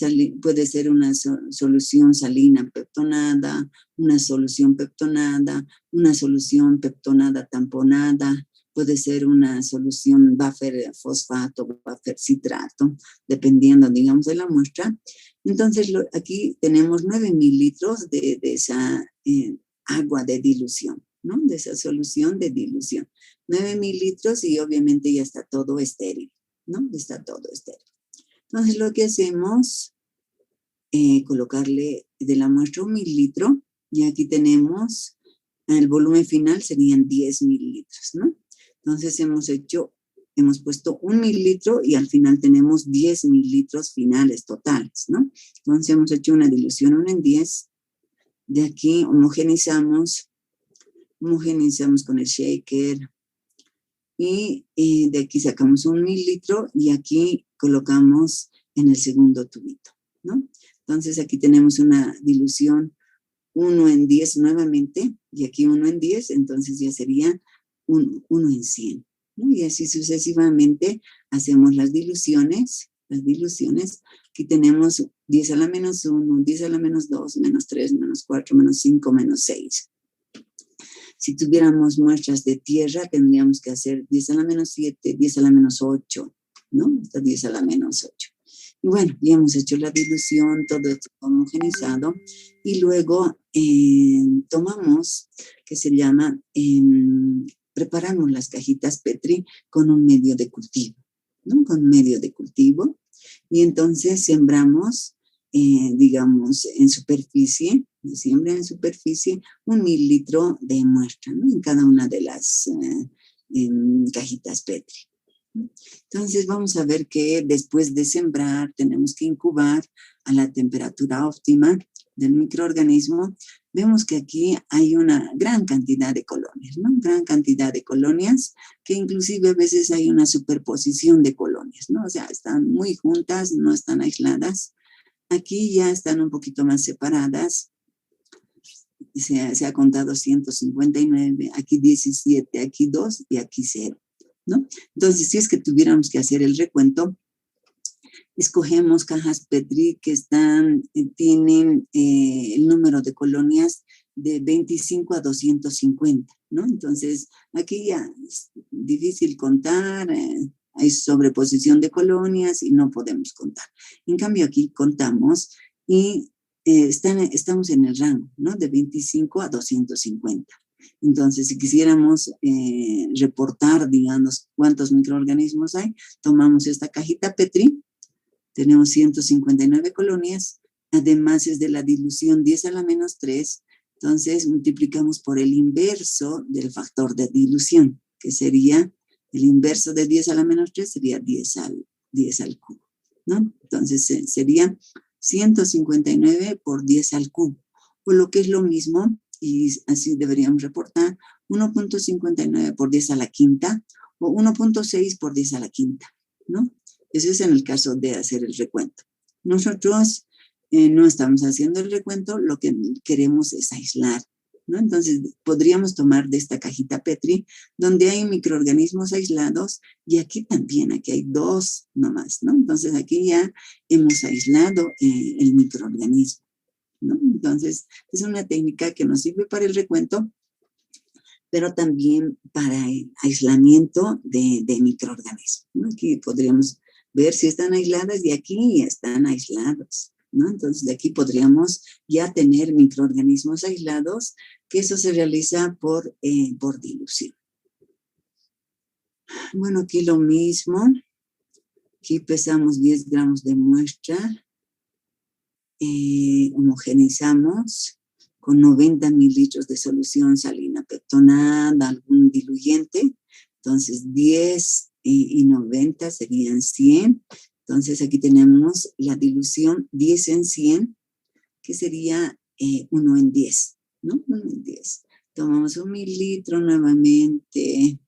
ser una solución salina peptonada, una solución peptonada, una solución peptonada tamponada, puede ser una solución buffer fosfato, buffer citrato, dependiendo, digamos, de la muestra. Entonces, aquí tenemos 9 mililitros de esa agua de dilución, ¿no? De esa solución de dilución. 9 mililitros y obviamente ya está todo estéril, ¿no? Está todo estéril. Entonces, lo que hacemos, colocarle de la muestra 1 mililitro y aquí tenemos, el volumen final serían 10 mililitros, ¿no? Entonces, hemos puesto 1 mililitro y al final tenemos 10 mililitros finales totales, ¿no? Entonces, hemos hecho una dilución 1 en 10. De aquí homogenizamos con el shaker y de aquí sacamos 1 mililitro y aquí colocamos en el segundo tubito, ¿no? Entonces aquí tenemos una dilución 1 en 10 nuevamente y aquí 1 en 10, entonces ya sería 1 en 100, ¿no? Y así sucesivamente hacemos las diluciones. Aquí tenemos 10 a la menos 1, 10 a la menos 2, menos 3, menos 4, menos 5, menos 6. Si tuviéramos muestras de tierra, tendríamos que hacer 10 a la menos 7, 10 a la menos 8, ¿no? Hasta 10 a la menos 8. Y bueno, ya hemos hecho la dilución, todo esto homogenizado. Y luego tomamos, que se llama, preparamos las cajitas Petri con un medio de cultivo, ¿no? Con medio de cultivo. Y entonces sembramos, digamos, en superficie, siembra en superficie 1 mililitro de muestra, ¿no? En cada una de las cajitas Petri. Entonces vamos a ver que después de sembrar tenemos que incubar a la temperatura óptima del microorganismo. Vemos que aquí hay una gran cantidad de colonias, ¿no? Gran cantidad de colonias, que inclusive a veces hay una superposición de colonias, ¿no? O sea, están muy juntas, no están aisladas. Aquí ya están un poquito más separadas. Se ha contado 159, aquí 17, aquí 2 y aquí 0, ¿no? Entonces, si es que tuviéramos que hacer el recuento, escogemos cajas Petri que tienen el número de colonias de 25 a 250, ¿no? Entonces, aquí ya es difícil contar, hay sobreposición de colonias y no podemos contar. En cambio, aquí contamos y estamos en el rango, ¿no? De 25 a 250. Entonces, si quisiéramos reportar, digamos, cuántos microorganismos hay, tomamos esta cajita Petri, tenemos 159 colonias, además es de la dilución 10 a la menos 3, entonces multiplicamos por el inverso del factor de dilución, que sería el inverso de 10 a la menos 3, sería 10 al cubo, ¿no? Entonces sería 159 por 10 al cubo, o lo que es lo mismo, y así deberíamos reportar, 1.59 por 10 a la quinta, o 1.6 por 10 a la quinta, ¿no? Eso es en el caso de hacer el recuento. Nosotros no estamos haciendo el recuento, lo que queremos es aislar ¿no? Entonces, podríamos tomar de esta cajita Petri, donde hay microorganismos aislados, y aquí también, aquí hay 2 nomás, ¿no? Entonces, aquí ya hemos aislado el microorganismo, ¿no? Entonces, es una técnica que nos sirve para el recuento, pero también para el aislamiento de microorganismos, ¿no? Aquí podríamos ver si están aisladas, y aquí están aislados, ¿no? Entonces, de aquí podríamos ya tener microorganismos aislados, que eso se realiza por dilución. Bueno, aquí lo mismo. Aquí pesamos 10 gramos de muestra. Homogeneizamos con 90 mililitros de solución salina pectonada, algún diluyente. Entonces, 10 y 90 serían 100. Entonces, aquí tenemos la dilución 10 en 100, que sería 1 en 10, ¿no? 1 en 10. Tomamos 1 mililitro nuevamente.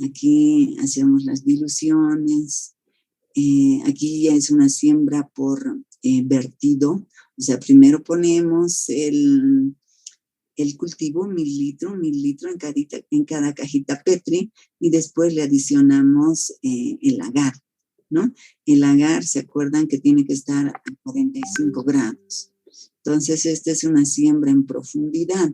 Aquí hacemos las diluciones. Aquí ya es una siembra por vertido. O sea, primero ponemos el cultivo, 1 mililitro en cada cajita Petri, y después le adicionamos el agar, ¿no? El agar, ¿se acuerdan que tiene que estar a 45 grados? Entonces, esta es una siembra en profundidad.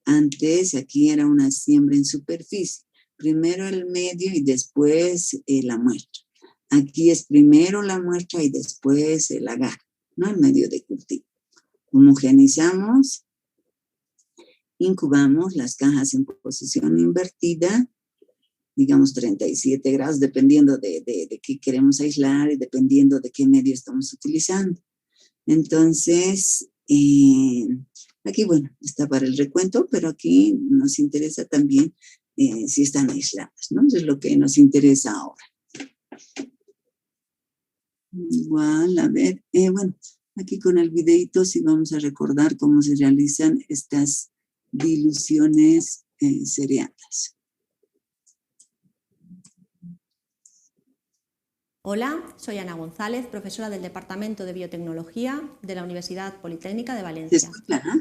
Antes, aquí era una siembra en superficie. Primero el medio y después la muestra. Aquí es primero la muestra y después el agar, ¿no? El medio de cultivo. Homogeneizamos, incubamos las cajas en posición invertida, digamos 37 grados, dependiendo de qué queremos aislar y dependiendo de qué medio estamos utilizando. Entonces, aquí, bueno, está para el recuento, pero aquí nos interesa también si están aisladas, ¿no? Eso es lo que nos interesa ahora. Igual, a ver, bueno, aquí con el videito sí vamos a recordar cómo se realizan estas diluciones seriadas. Hola, soy Ana González, profesora del Departamento de Biotecnología de la Universidad Politécnica de Valencia.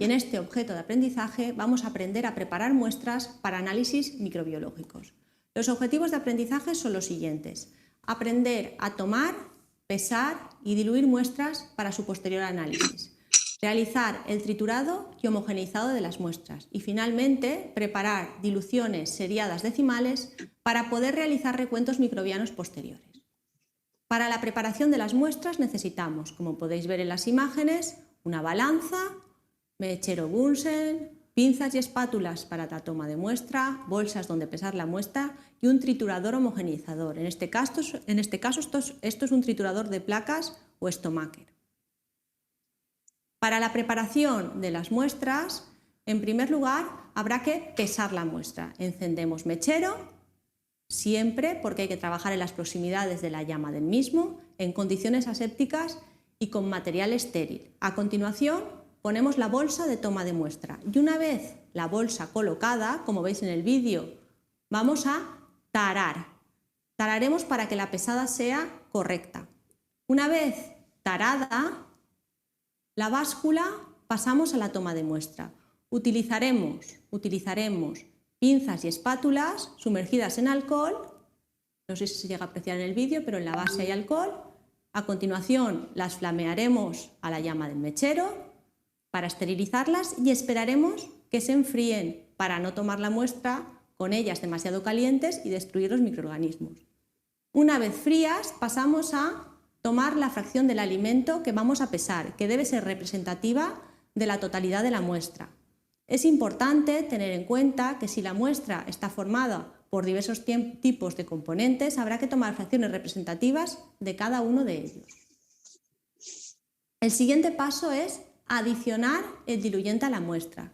Y en este objeto de aprendizaje vamos a aprender a preparar muestras para análisis microbiológicos. Los objetivos de aprendizaje son los siguientes: aprender a tomar, pesar y diluir muestras para su posterior análisis, realizar el triturado y homogeneizado de las muestras y finalmente preparar diluciones seriadas decimales para poder realizar recuentos microbianos posteriores. Para la preparación de las muestras necesitamos, como podéis ver en las imágenes, una balanza, mechero Bunsen, pinzas y espátulas para la toma de muestra, bolsas donde pesar la muestra y un triturador homogeneizador. En este caso esto es un triturador de placas o Stomacher. Para la preparación de las muestras, en primer lugar, habrá que pesar la muestra. Encendemos mechero, siempre porque hay que trabajar en las proximidades de la llama del mismo, en condiciones asépticas y con material estéril. A continuación, ponemos la bolsa de toma de muestra y una vez la bolsa colocada, como veis en el vídeo, vamos a tarar. Tararemos para que la pesada sea correcta. Una vez tarada la báscula, pasamos a la toma de muestra. Utilizaremos pinzas y espátulas sumergidas en alcohol. No sé si se llega a apreciar en el vídeo, pero en la base hay alcohol. A continuación las flamearemos a la llama del mechero para esterilizarlas y esperaremos que se enfríen para no tomar la muestra con ellas demasiado calientes y destruir los microorganismos. Una vez frías pasamos a tomar la fracción del alimento que vamos a pesar, que debe ser representativa de la totalidad de la muestra. Es importante tener en cuenta que si la muestra está formada por diversos tipos de componentes, habrá que tomar fracciones representativas de cada uno de ellos. El siguiente paso es adicionar el diluyente a la muestra.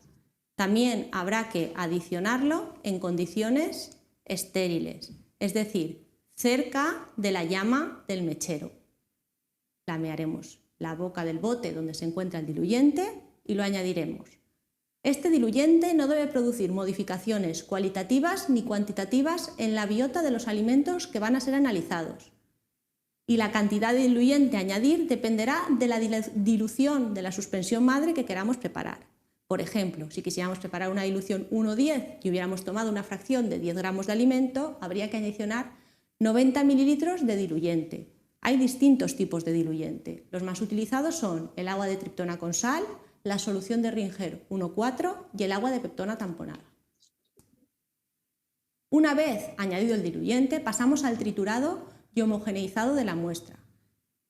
También habrá que adicionarlo en condiciones estériles, es decir, cerca de la llama del mechero. Flamearemos la boca del bote donde se encuentra el diluyente y lo añadiremos. Este diluyente no debe producir modificaciones cualitativas ni cuantitativas en la biota de los alimentos que van a ser analizados. Y la cantidad de diluyente a añadir dependerá de la dilución de la suspensión madre que queramos preparar. Por ejemplo, si quisiéramos preparar una dilución 1:10 y hubiéramos tomado una fracción de 10 gramos de alimento, habría que adicionar 90 mililitros de diluyente. Hay distintos tipos de diluyente. Los más utilizados son el agua de triptona con sal, la solución de Ringer 1,4 y el agua de peptona tamponada. Una vez añadido el diluyente, pasamos al triturado y homogeneizado de la muestra.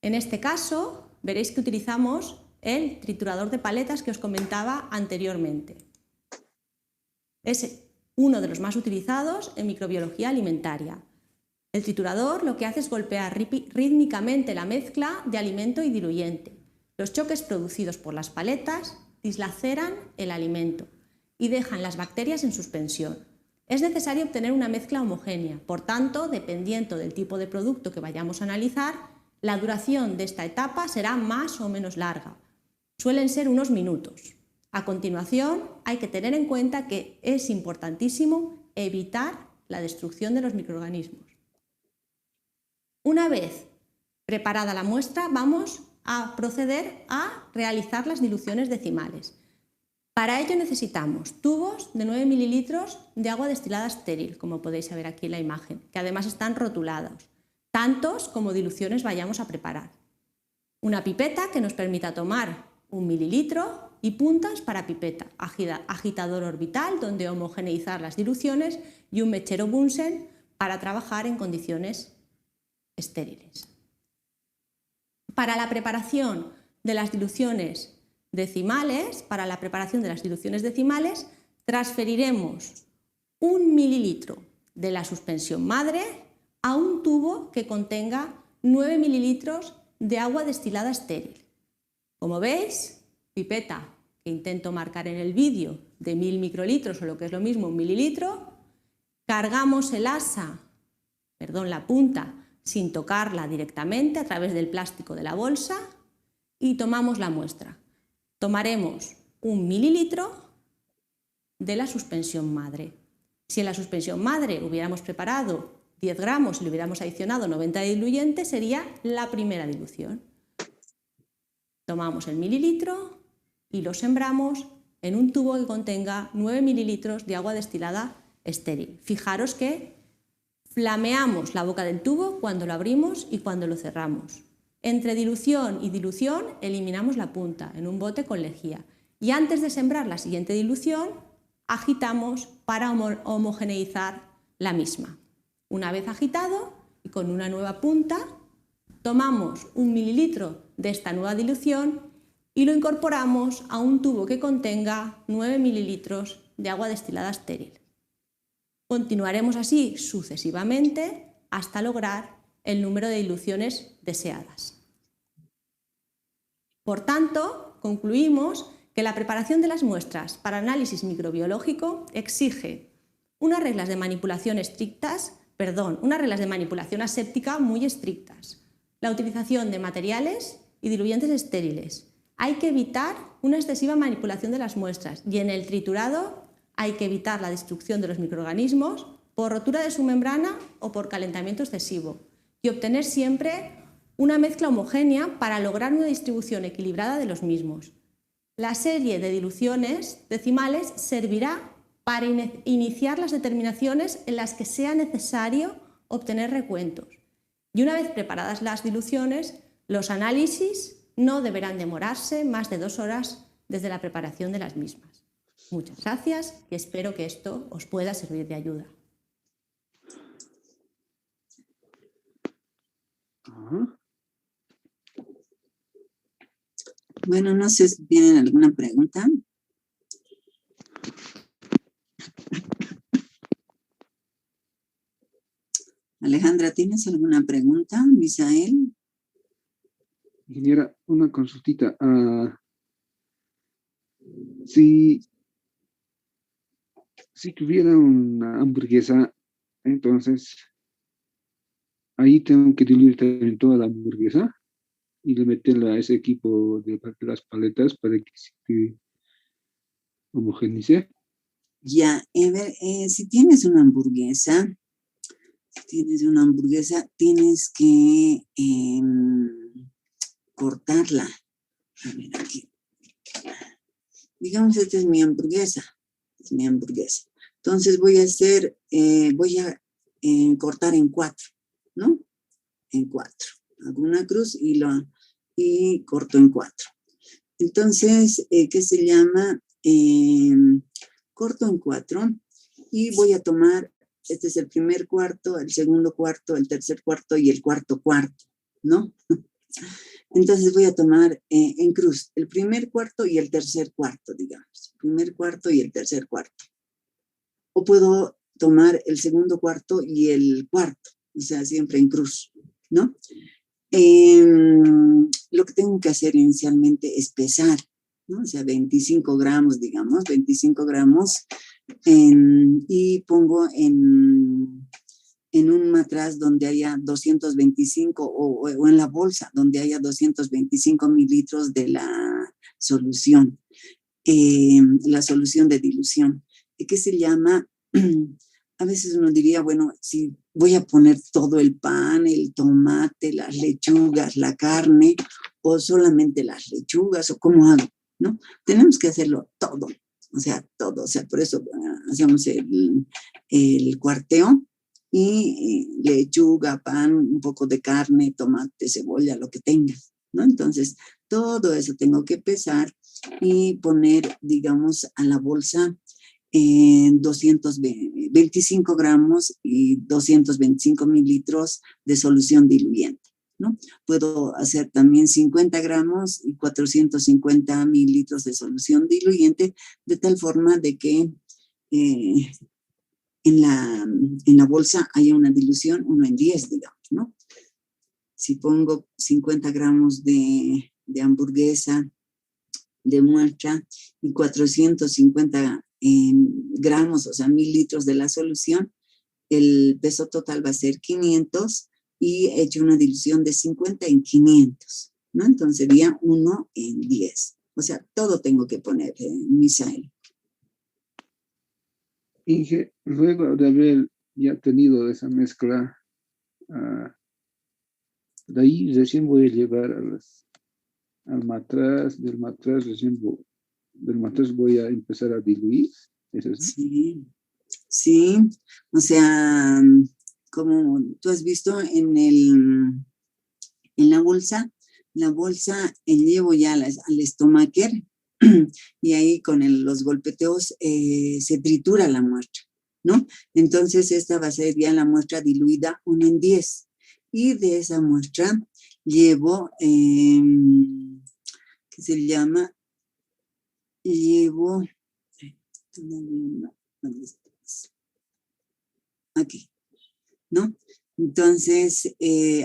En este caso, veréis que utilizamos el triturador de paletas que os comentaba anteriormente. Es uno de los más utilizados en microbiología alimentaria. El triturador lo que hace es golpear rítmicamente la mezcla de alimento y diluyente. Los choques producidos por las paletas dislaceran el alimento y dejan las bacterias en suspensión. Es necesario obtener una mezcla homogénea, por tanto, dependiendo del tipo de producto que vayamos a analizar, la duración de esta etapa será más o menos larga. Suelen ser unos minutos. A continuación, hay que tener en cuenta que es importantísimo evitar la destrucción de los microorganismos. Una vez preparada la muestra, vamos a proceder a realizar las diluciones decimales. Para ello necesitamos tubos de 9 mililitros de agua destilada estéril, como podéis ver aquí en la imagen, que además están rotulados, tantos como diluciones vayamos a preparar. Una pipeta que nos permita tomar 1 mililitro y puntas para pipeta, agitador orbital donde homogeneizar las diluciones y un mechero Bunsen para trabajar en condiciones estériles. Para la preparación de las diluciones decimales, transferiremos 1 mililitro de la suspensión madre a un tubo que contenga 9 mililitros de agua destilada estéril. Como veis, pipeta que intento marcar en el vídeo de 1000 microlitros o lo que es lo mismo 1 mililitro, cargamos la punta sin tocarla directamente a través del plástico de la bolsa y tomamos la muestra. Tomaremos 1 mililitro de la suspensión madre. Si en la suspensión madre hubiéramos preparado 10 gramos y le hubiéramos adicionado 90 de diluyente, sería la primera dilución. Tomamos el mililitro y lo sembramos en un tubo que contenga 9 mililitros de agua destilada estéril. Fijaros que flameamos la boca del tubo cuando lo abrimos y cuando lo cerramos. Entre dilución y dilución eliminamos la punta en un bote con lejía y antes de sembrar la siguiente dilución agitamos para homogeneizar la misma. Una vez agitado y con una nueva punta, tomamos 1 mililitro de esta nueva dilución y lo incorporamos a un tubo que contenga 9 mililitros de agua destilada estéril. Continuaremos así sucesivamente hasta lograr el número de diluciones deseadas. Por tanto, concluimos que la preparación de las muestras para análisis microbiológico exige unas reglas de manipulación aséptica muy estrictas, la utilización de materiales y diluyentes estériles. Hay que evitar una excesiva manipulación de las muestras y en el triturado hay que evitar la destrucción de los microorganismos por rotura de su membrana o por calentamiento excesivo y obtener siempre una mezcla homogénea para lograr una distribución equilibrada de los mismos. La serie de diluciones decimales servirá para iniciar las determinaciones en las que sea necesario obtener recuentos. Y una vez preparadas las diluciones, los análisis no deberán demorarse más de 2 horas desde la preparación de las mismas. Muchas gracias y espero que esto os pueda servir de ayuda. Bueno, no sé si tienen alguna pregunta. Alejandra, ¿tienes alguna pregunta? Misael. Ingeniera, una consultita. Si tuviera una hamburguesa, entonces ahí tengo que diluir también toda la hamburguesa y le meterla a ese equipo de las paletas para que se homogenice. Ya, a ver, si tienes una hamburguesa, tienes que cortarla. A ver, aquí. digamos, esta es mi hamburguesa. Es mi hamburguesa. Entonces voy a hacer, cortar en 4, ¿no? En 4. Hago una cruz y corto en 4. Entonces, ¿qué se llama? Corto en 4 y voy a tomar, este es el primer cuarto, el segundo cuarto, el tercer cuarto y el cuarto cuarto, ¿no? Entonces voy a tomar en cruz el primer cuarto y el tercer cuarto, digamos. Primer cuarto y el tercer cuarto. O puedo tomar el segundo cuarto y el cuarto, o sea, siempre en cruz, ¿no? Lo que tengo que hacer inicialmente es pesar, ¿no? O sea, 25 gramos, digamos, 25 gramos, y pongo en un matraz donde haya 225 o en la bolsa donde haya 225 mililitros de la solución de dilución. ¿Qué se llama? A veces uno diría, bueno, si voy a poner todo el pan, el tomate, las lechugas, la carne, o solamente las lechugas, o cómo hago, ¿no? Tenemos que hacerlo todo, o sea, todo. O sea, por eso hacemos el cuarteo y lechuga, pan, un poco de carne, tomate, cebolla, lo que tenga, ¿no? Entonces, todo eso tengo que pesar y poner, digamos, a la bolsa 225 gramos y 225 mililitros de solución diluyente, ¿no? Puedo hacer también 50 gramos y 450 mililitros de solución diluyente, de tal forma de que en la bolsa haya una dilución 1 en 10, digamos, ¿no? Si pongo 50 gramos de hamburguesa de muestra y 450 gramos, o sea, mililitros de la solución, el peso total va a ser 500 y he hecho una dilución de 50 en 500, ¿no? Entonces sería 1 en 10. O sea, todo tengo que poner, Misael. Inge, luego de haber ya tenido esa mezcla, de ahí recién voy a llevar al matraz, del matraz voy a empezar a diluir. ¿Es eso? Sí, sí, o sea, como tú has visto en la bolsa llevo ya al estomaquer y ahí con los golpeteos se tritura la muestra, ¿no? Entonces esta va a ser ya la muestra diluida 1 en 10 y de esa muestra llevo, ¿qué se llama? Llevo, aquí, ¿no? Entonces,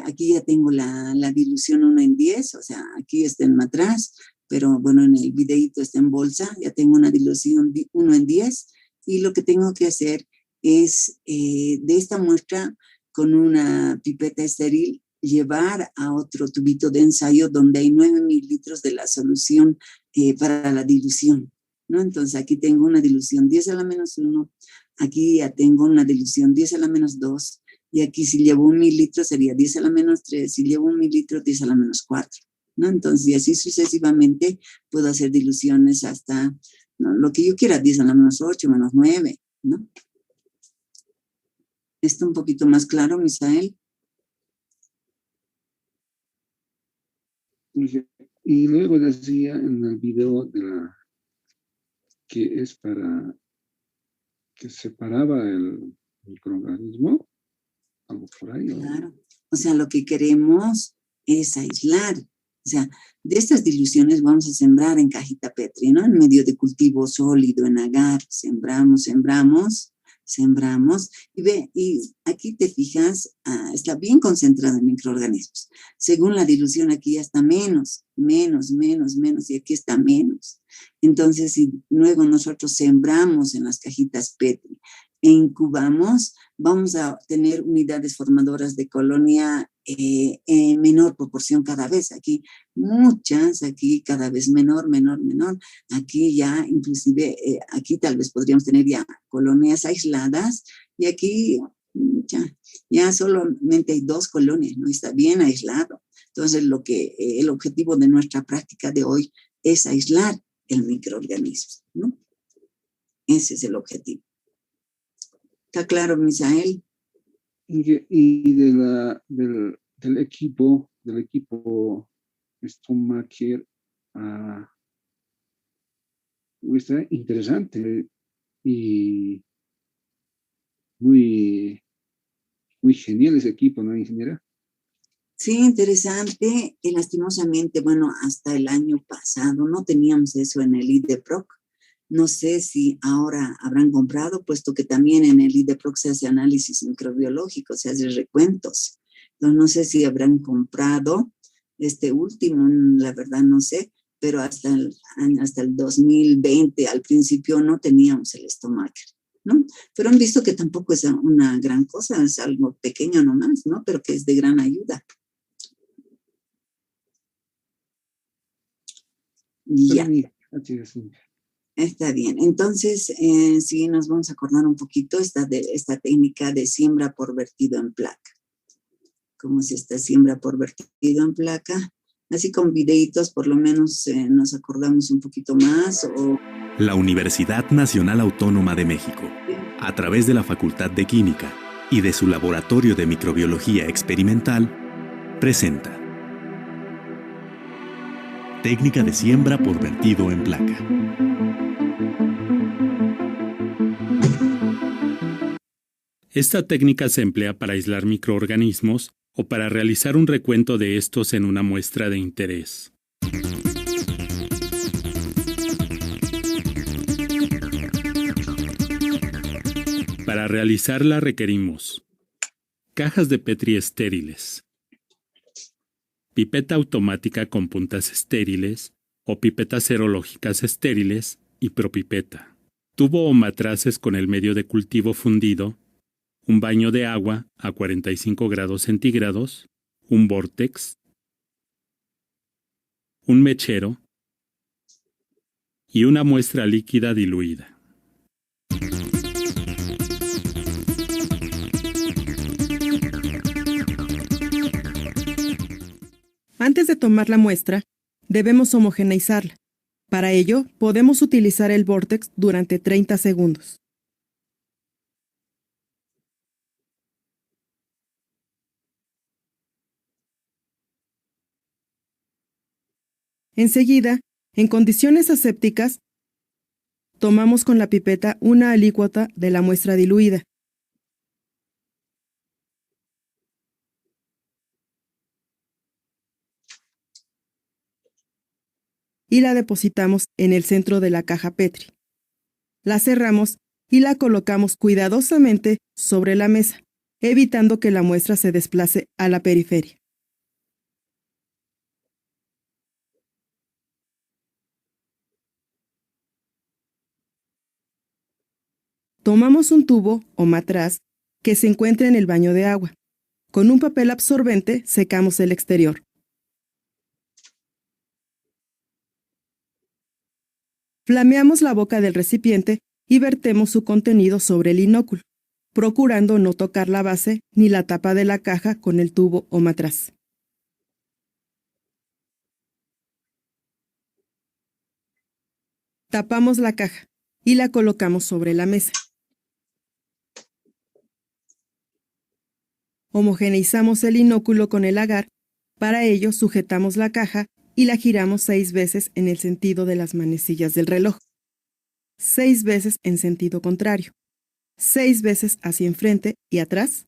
aquí ya tengo la dilución 1 en 10, o sea, aquí está en matraz, pero bueno, en el videíto está en bolsa, ya tengo una dilución 1 en 10, y lo que tengo que hacer es, de esta muestra, con una pipeta estéril, llevar a otro tubito de ensayo donde hay 9 mililitros de la solución para la dilución, ¿no? Entonces aquí tengo una dilución 10 a la menos 1, aquí ya tengo una dilución 10 a la menos 2, y aquí si llevo 1 mililitro sería 10 a la menos 3, si llevo 1 mililitro 10 a la menos 4, ¿no? Entonces, y así sucesivamente puedo hacer diluciones hasta, ¿no?, lo que yo quiera, 10 a la menos 8, menos 9, ¿no? ¿Está un poquito más claro, Misael? Y luego decía en el video que es para que separaba el microorganismo, algo por ahí. Claro, o sea, lo que queremos es aislar. O sea, de estas diluciones vamos a sembrar en cajita Petri, ¿no? En medio de cultivo sólido, en agar, sembramos, y aquí te fijas, está bien concentrado en microorganismos. Según la dilución, aquí ya está menos, y aquí está menos. Entonces, si luego nosotros sembramos en las cajitas Petri e incubamos, vamos a tener unidades formadoras de colonia en menor proporción cada vez. Aquí muchas, aquí cada vez menor. Aquí ya inclusive, aquí tal vez podríamos tener ya colonias aisladas y aquí ya solamente hay 2 colonias, ¿no? Está bien aislado. Entonces el objetivo de nuestra práctica de hoy es aislar, el microorganismo, ¿no? Ese es el objetivo. ¿Está claro, Misael? Y del equipo Stomacher, está interesante y muy, muy genial ese equipo, ¿no, ingeniera? Sí, interesante. Y lastimosamente, bueno, hasta el año pasado no teníamos eso en el IDEPROC. No sé si ahora habrán comprado, puesto que también en el IDEPROC se hace análisis microbiológico, se hace recuentos. Entonces, no sé si habrán comprado este último, la verdad no sé, pero hasta el 2020, al principio no teníamos el Stomacher, ¿no? Pero han visto que tampoco es una gran cosa, es algo pequeño nomás, ¿no? Pero que es de gran ayuda. Ya. Está bien. Entonces, sí, nos vamos a acordar un poquito esta técnica de siembra por vertido en placa. ¿Cómo es esta siembra por vertido en placa? Así con videitos, por lo menos nos acordamos un poquito más. La Universidad Nacional Autónoma de México, a través de la Facultad de Química y de su Laboratorio de Microbiología Experimental, presenta Técnica de siembra por vertido en placa. Esta técnica se emplea para aislar microorganismos o para realizar un recuento de estos en una muestra de interés. Para realizarla requerimos cajas de Petri estériles, pipeta automática con puntas estériles o pipetas serológicas estériles y propipeta, tubo o matraces con el medio de cultivo fundido, un baño de agua a 45 grados centígrados, un vórtex, un mechero y una muestra líquida diluida. Antes de tomar la muestra, debemos homogeneizarla. Para ello, podemos utilizar el vórtex durante 30 segundos. Enseguida, en condiciones asépticas, tomamos con la pipeta una alícuota de la muestra diluida. Y la depositamos en el centro de la caja Petri. La cerramos y la colocamos cuidadosamente sobre la mesa, evitando que la muestra se desplace a la periferia. Tomamos un tubo o matraz que se encuentra en el baño de agua. Con un papel absorbente secamos el exterior. Flameamos la boca del recipiente y vertemos su contenido sobre el inóculo, procurando no tocar la base ni la tapa de la caja con el tubo o matraz. Tapamos la caja y la colocamos sobre la mesa. Homogeneizamos el inóculo con el agar. Para ello sujetamos la caja y la giramos 6 veces en el sentido de las manecillas del reloj, 6 veces en sentido contrario, 6 veces hacia enfrente y atrás,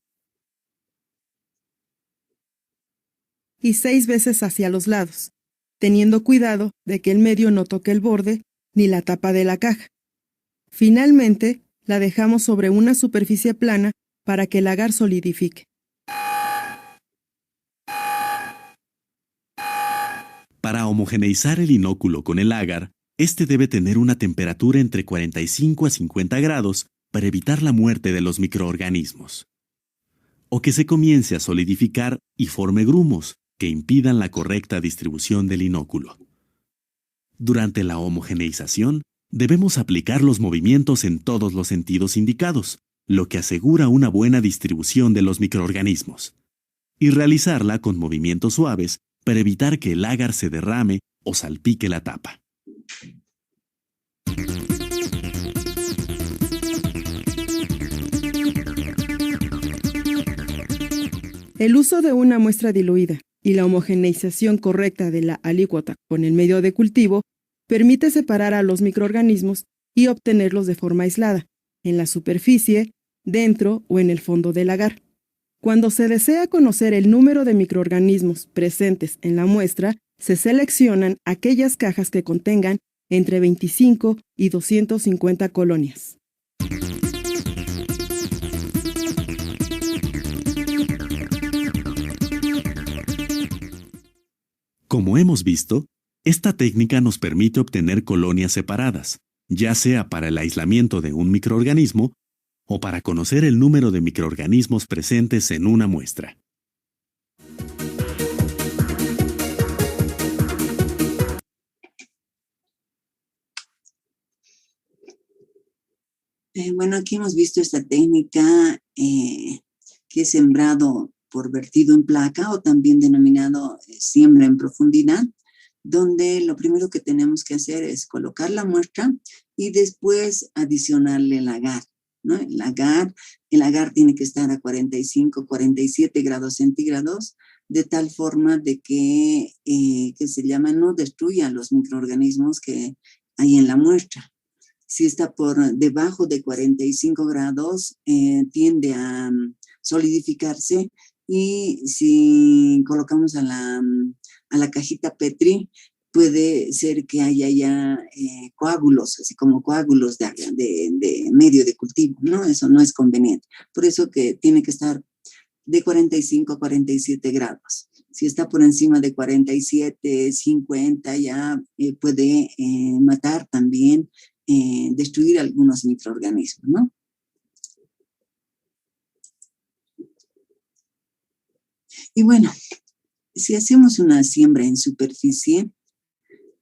y 6 veces hacia los lados, teniendo cuidado de que el medio no toque el borde ni la tapa de la caja. Finalmente, la dejamos sobre una superficie plana para que el agar solidifique. Para homogeneizar el inóculo con el agar, este debe tener una temperatura entre 45 a 50 grados para evitar la muerte de los microorganismos. O que se comience a solidificar y forme grumos que impidan la correcta distribución del inóculo. Durante la homogeneización, debemos aplicar los movimientos en todos los sentidos indicados, lo que asegura una buena distribución de los microorganismos. Y realizarla con movimientos suaves para evitar que el agar se derrame o salpique la tapa. El uso de una muestra diluida y la homogeneización correcta de la alícuota con el medio de cultivo permite separar a los microorganismos y obtenerlos de forma aislada, en la superficie, dentro o en el fondo del agar. Cuando se desea conocer el número de microorganismos presentes en la muestra, se seleccionan aquellas cajas que contengan entre 25 y 250 colonias. Como hemos visto, esta técnica nos permite obtener colonias separadas, ya sea para el aislamiento de un microorganismo o para conocer el número de microorganismos presentes en una muestra. Bueno, aquí hemos visto esta técnica que es sembrado por vertido en placa o también denominado siembra en profundidad, donde lo primero que tenemos que hacer es colocar la muestra y después adicionarle el agar, ¿no? El agar tiene que estar a 45, 47 grados centígrados, de tal forma de que se llama, no destruya los microorganismos que hay en la muestra. Si está por debajo de 45 grados, tiende a solidificarse, y si colocamos a la cajita Petri, puede ser que haya ya coágulos, así como coágulos de medio de cultivo, ¿no? Eso no es conveniente. Por eso que tiene que estar de 45 a 47 grados. Si está por encima de 47, 50, ya puede matar también, destruir algunos microorganismos, ¿no? Y bueno, si hacemos una siembra en superficie,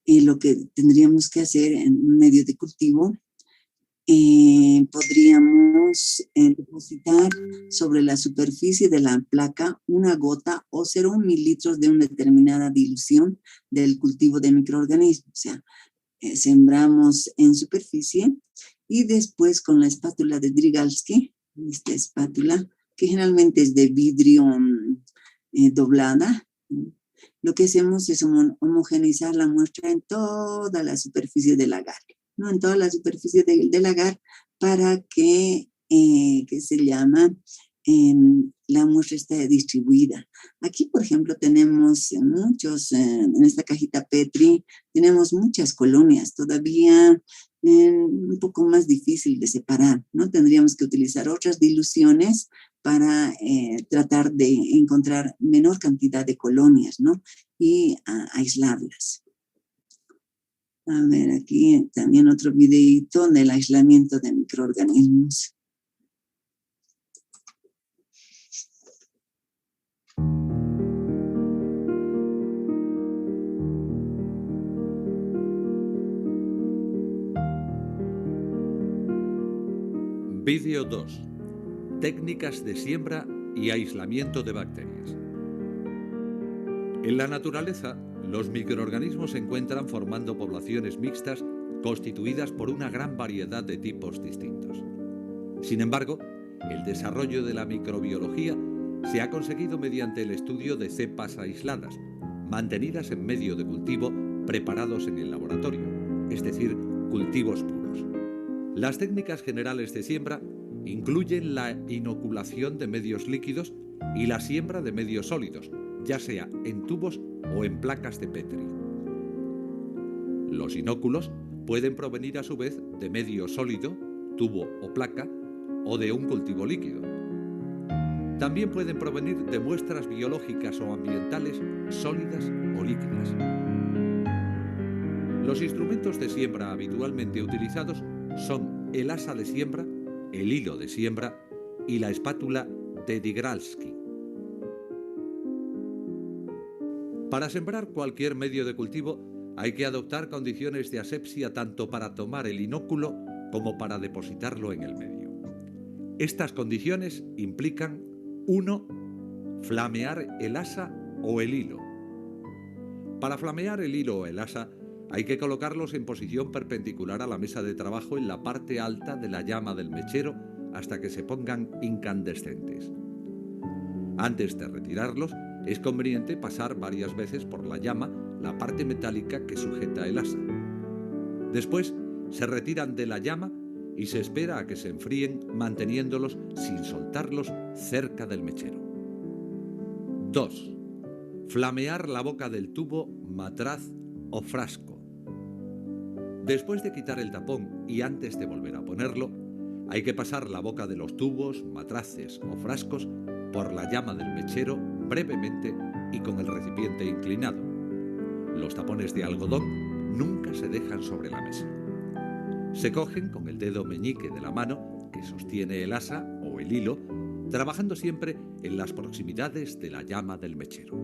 lo que tendríamos que hacer en un medio de cultivo, podríamos depositar sobre la superficie de la placa una gota o 0,1 mililitros de una determinada dilución del cultivo de microorganismos. O sea, sembramos en superficie y después con la espátula de Drygalski, esta espátula que generalmente es de vidrio doblada, lo que hacemos es homogeneizar la muestra en toda la superficie del agar, ¿no? En toda la superficie del agar, para que se llama, la muestra esté distribuida. Aquí, por ejemplo, tenemos muchos, en esta cajita Petri, tenemos muchas colonias, todavía un poco más difícil de separar, ¿no? Tendríamos que utilizar otras diluciones para tratar de encontrar menor cantidad de colonias, ¿no? Y aislarlas. A ver, aquí también otro videito del aislamiento de microorganismos. Vídeo 2. Técnicas de siembra y aislamiento de bacterias. En la naturaleza, los microorganismos se encuentran formando poblaciones mixtas constituidas por una gran variedad de tipos distintos. Sin embargo, el desarrollo de la microbiología se ha conseguido mediante el estudio de cepas aisladas, mantenidas en medio de cultivo preparados en el laboratorio, es decir, cultivos puros. Las técnicas generales de siembra incluyen la inoculación de medios líquidos y la siembra de medios sólidos, ya sea en tubos o en placas de Petri. Los inóculos pueden provenir a su vez de medio sólido, tubo o placa, o de un cultivo líquido. También pueden provenir de muestras biológicas o ambientales sólidas o líquidas. Los instrumentos de siembra habitualmente utilizados son el asa de siembra, el hilo de siembra y la espátula de Drygalski. Para sembrar cualquier medio de cultivo hay que adoptar condiciones de asepsia tanto para tomar el inóculo como para depositarlo en el medio. Estas condiciones implican 1. Flamear el asa o el hilo. Para flamear el hilo o el asa hay que colocarlos en posición perpendicular a la mesa de trabajo en la parte alta de la llama del mechero hasta que se pongan incandescentes. Antes de retirarlos, es conveniente pasar varias veces por la llama la parte metálica que sujeta el asa. Después, se retiran de la llama y se espera a que se enfríen manteniéndolos sin soltarlos cerca del mechero. 2. Flamear la boca del tubo, matraz o frasco. Después de quitar el tapón y antes de volver a ponerlo, hay que pasar la boca de los tubos, matraces o frascos por la llama del mechero brevemente y con el recipiente inclinado. Los tapones de algodón nunca se dejan sobre la mesa. Se cogen con el dedo meñique de la mano que sostiene el asa o el hilo, trabajando siempre en las proximidades de la llama del mechero.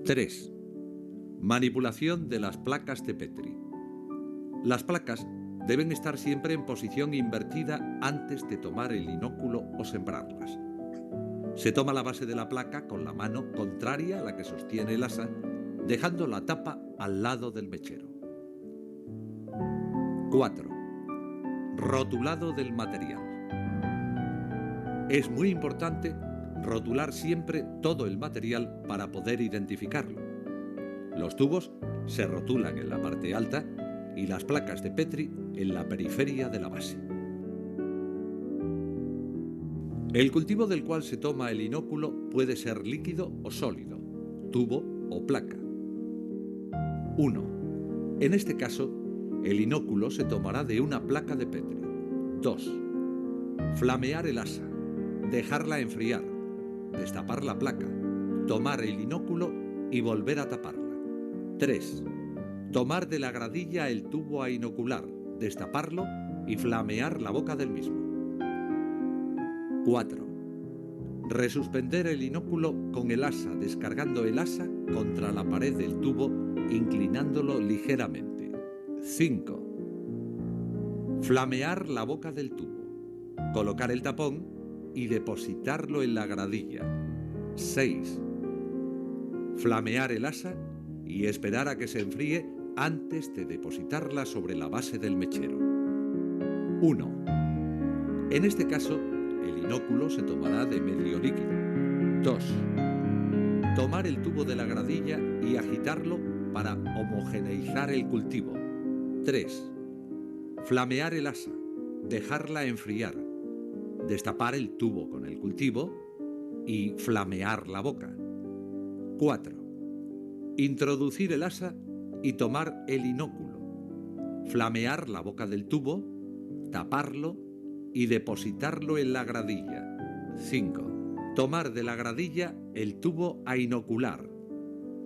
3. Manipulación de las placas de Petri. Las placas deben estar siempre en posición invertida antes de tomar el inóculo o sembrarlas. Se toma la base de la placa con la mano contraria a la que sostiene el asa, dejando la tapa al lado del mechero. 4. Rotulado del material. Es muy importante rotular siempre todo el material para poder identificarlo. Los tubos se rotulan en la parte alta y las placas de Petri en la periferia de la base. El cultivo del cual se toma el inóculo puede ser líquido o sólido, tubo o placa. 1. En este caso, el inóculo se tomará de una placa de Petri. 2. Flamear el asa, dejarla enfriar, destapar la placa, tomar el inóculo y volver a taparla. 3. Tomar de la gradilla el tubo a inocular, destaparlo y flamear la boca del mismo. 4. Resuspender el inóculo con el asa, descargando el asa contra la pared del tubo, inclinándolo ligeramente. 5. Flamear la boca del tubo, colocar el tapón y depositarlo en la gradilla. 6. Flamear el asa y esperar a que se enfríe antes de depositarla sobre la base del mechero. 1. En este caso, el inóculo se tomará de medio líquido. 2. Tomar el tubo de la gradilla y agitarlo para homogeneizar el cultivo. 3. Flamear el asa, dejarla enfriar, destapar el tubo con el cultivo y flamear la boca. 4. Introducir el asa y tomar el inóculo, flamear la boca del tubo, taparlo y depositarlo en la gradilla. 5. Tomar de la gradilla el tubo a inocular,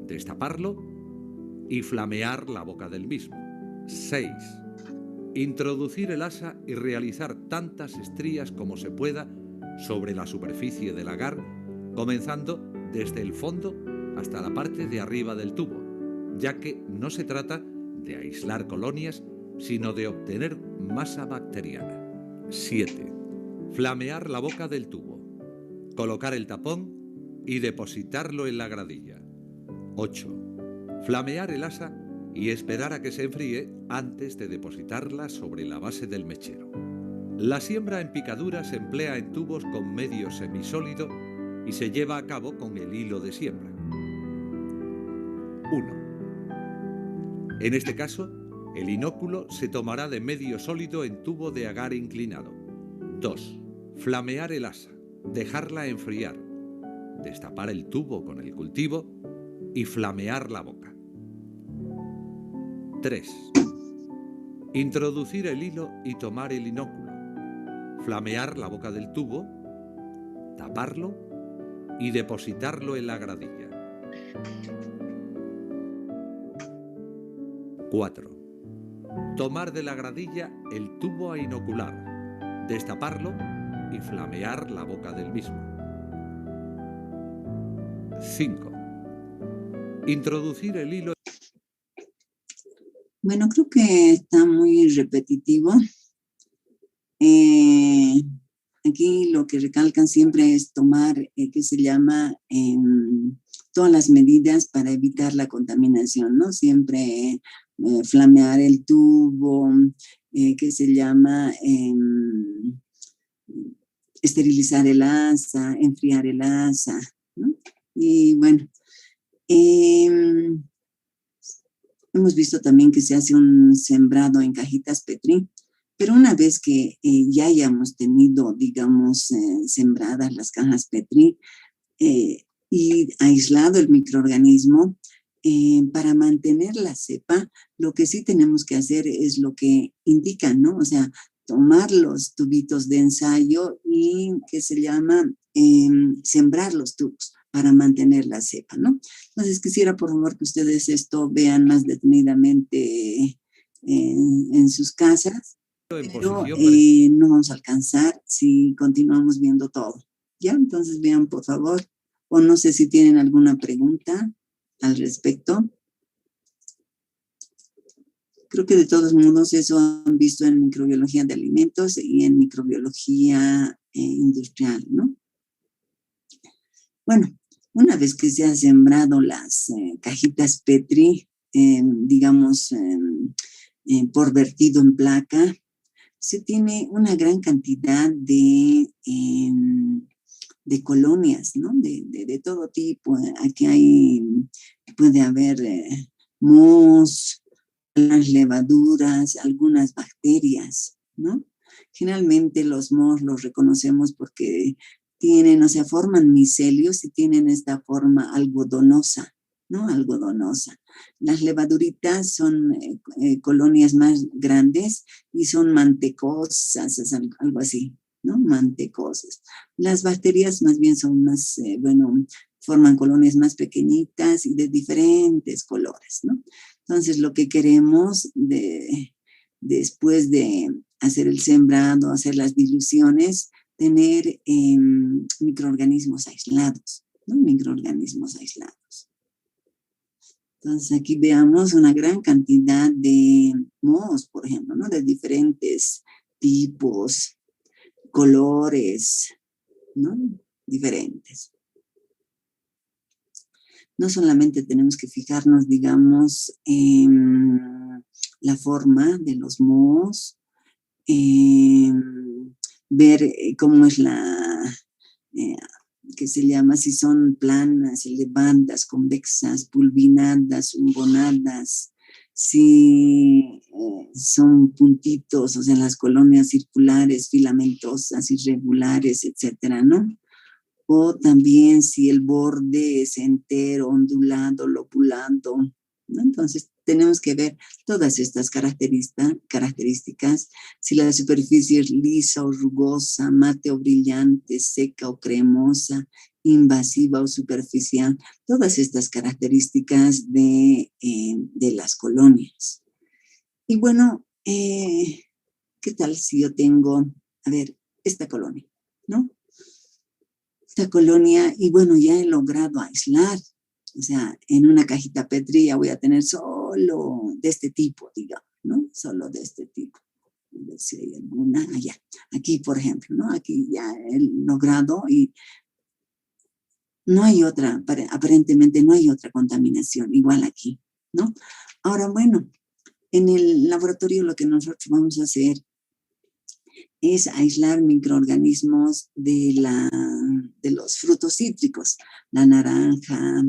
destaparlo y flamear la boca del mismo. 6. Introducir el asa y realizar tantas estrías como se pueda sobre la superficie del agar, comenzando desde el fondo hasta la parte de arriba del tubo, ya que no se trata de aislar colonias, sino de obtener masa bacteriana. 7. Flamear la boca del tubo, colocar el tapón y depositarlo en la gradilla. 8. Flamear el asa y esperar a que se enfríe antes de depositarla sobre la base del mechero. La siembra en picadura se emplea en tubos con medio semisólido y se lleva a cabo con el hilo de siembra. 1. En este caso, el inóculo se tomará de medio sólido en tubo de agar inclinado. 2. Flamear el asa, dejarla enfriar, destapar el tubo con el cultivo y flamear la boca. 3. Introducir el hilo y tomar el inóculo, flamear la boca del tubo, taparlo y depositarlo en la gradilla. 4. Tomar de la gradilla el tubo a inocular, destaparlo y flamear la boca del mismo. 5. Introducir el hilo. Bueno, creo que está muy repetitivo. Aquí lo que recalcan siempre es tomar, que se llama, todas las medidas para evitar la contaminación, ¿no? Siempre flamear el tubo, que se llama esterilizar el asa, enfriar el asa, ¿no? Y bueno, hemos visto también que se hace un sembrado en cajitas Petri, pero una vez que ya hayamos tenido, digamos, sembradas las cajas Petri y aislado el microorganismo, para mantener la cepa, lo que sí tenemos que hacer es lo que indican, ¿no? O sea, tomar los tubitos de ensayo y que se llama sembrar los tubos para mantener la cepa, ¿no? Entonces quisiera por favor que ustedes esto vean más detenidamente en sus casas, pero no vamos a alcanzar si continuamos viendo todo, ¿ya? Entonces vean por favor, o no sé si tienen alguna pregunta al respecto. Creo que de todos modos eso han visto en microbiología de alimentos y en microbiología industrial, ¿no? Bueno, una vez que se han sembrado las cajitas Petri, digamos, por vertido en placa, se tiene una gran cantidad de colonias, ¿no? De todo tipo. Aquí puede haber mohos, las levaduras, algunas bacterias, ¿no? Generalmente los mohos los reconocemos porque tienen, o sea, forman micelios y tienen esta forma algodonosa, ¿no? Algodonosa. Las levaduritas son colonias más grandes y son mantecosas, es algo así, ¿no? Mantecosas. Las bacterias más bien son más, forman colonias más pequeñitas y de diferentes colores, ¿no? Entonces, lo que queremos después de hacer el sembrado, hacer las diluciones, tener microorganismos aislados, ¿no? Microorganismos aislados. Entonces, aquí veamos una gran cantidad de mohos, por ejemplo, ¿no? De diferentes tipos, colores, ¿no? Diferentes. No solamente tenemos que fijarnos, digamos, en la forma de los mohos, ver cómo es que se llama, si son planas, elevadas, convexas, pulvinadas, umbonadas, si son puntitos, o sea, las colonias circulares, filamentosas, irregulares, etcétera, ¿no? O también si el borde es entero, ondulado, lobulado, ¿no? Entonces, tenemos que ver todas estas características, si la superficie es lisa o rugosa, mate o brillante, seca o cremosa, invasiva o superficial, todas estas características de las colonias. Y bueno, ¿qué tal si yo tengo, a ver, esta colonia, ¿no? Esta colonia, y bueno, ya he logrado aislar, o sea, en una cajita Petri ya voy a tener solo de este tipo, digamos, ¿no? Solo de este tipo. A ver si hay alguna allá. Aquí, por ejemplo, ¿no? Aquí ya he logrado y no hay otra, aparentemente no hay otra contaminación, igual aquí, ¿no? Ahora, bueno, en el laboratorio lo que nosotros vamos a hacer es aislar microorganismos de los frutos cítricos, la naranja,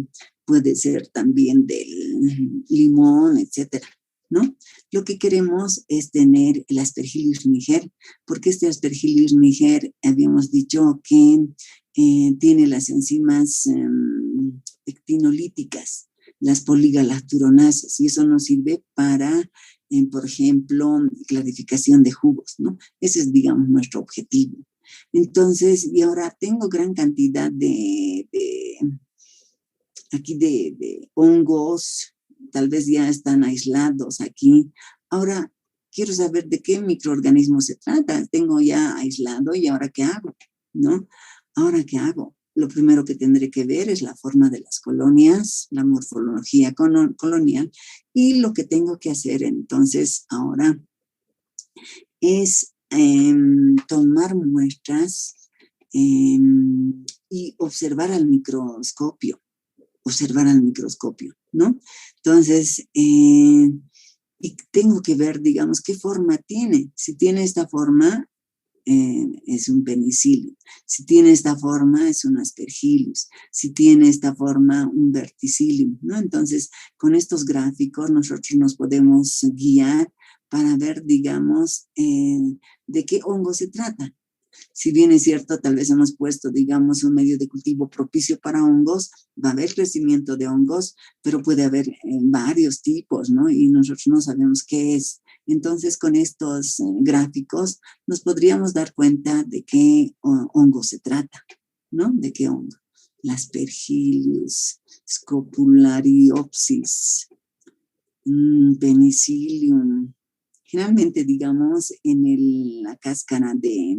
puede ser también del limón, etcétera, ¿no? Lo que queremos es tener el Aspergillus niger, porque este Aspergillus niger habíamos dicho que tiene las enzimas pectinolíticas, las poligalacturonasas, y eso nos sirve para, por ejemplo, clarificación de jugos, ¿no? Ese es, digamos, nuestro objetivo. Entonces, y ahora tengo gran cantidad de hongos, tal vez ya están aislados aquí. Ahora, quiero saber de qué microorganismo se trata. Tengo ya aislado y ahora ¿qué hago? ¿No? Ahora ¿qué hago? Lo primero que tendré que ver es la forma de las colonias, la morfología colonial, y lo que tengo que hacer entonces ahora es tomar muestras y observar al microscopio, ¿no? Entonces, y tengo que ver, digamos, qué forma tiene. Si tiene esta forma, es un penicillium. Si tiene esta forma, es un aspergillus. Si tiene esta forma, un verticillium, ¿no? Entonces, con estos gráficos nosotros nos podemos guiar para ver, digamos, de qué hongo se trata. Si bien es cierto, tal vez hemos puesto, digamos, un medio de cultivo propicio para hongos, va a haber crecimiento de hongos, pero puede haber varios tipos, ¿no? Y nosotros no sabemos qué es. Entonces, con estos gráficos nos podríamos dar cuenta de qué hongo se trata, ¿no? De qué hongo. Aspergillus, Scopulariopsis, Penicillium. Generalmente, digamos, en la cáscara de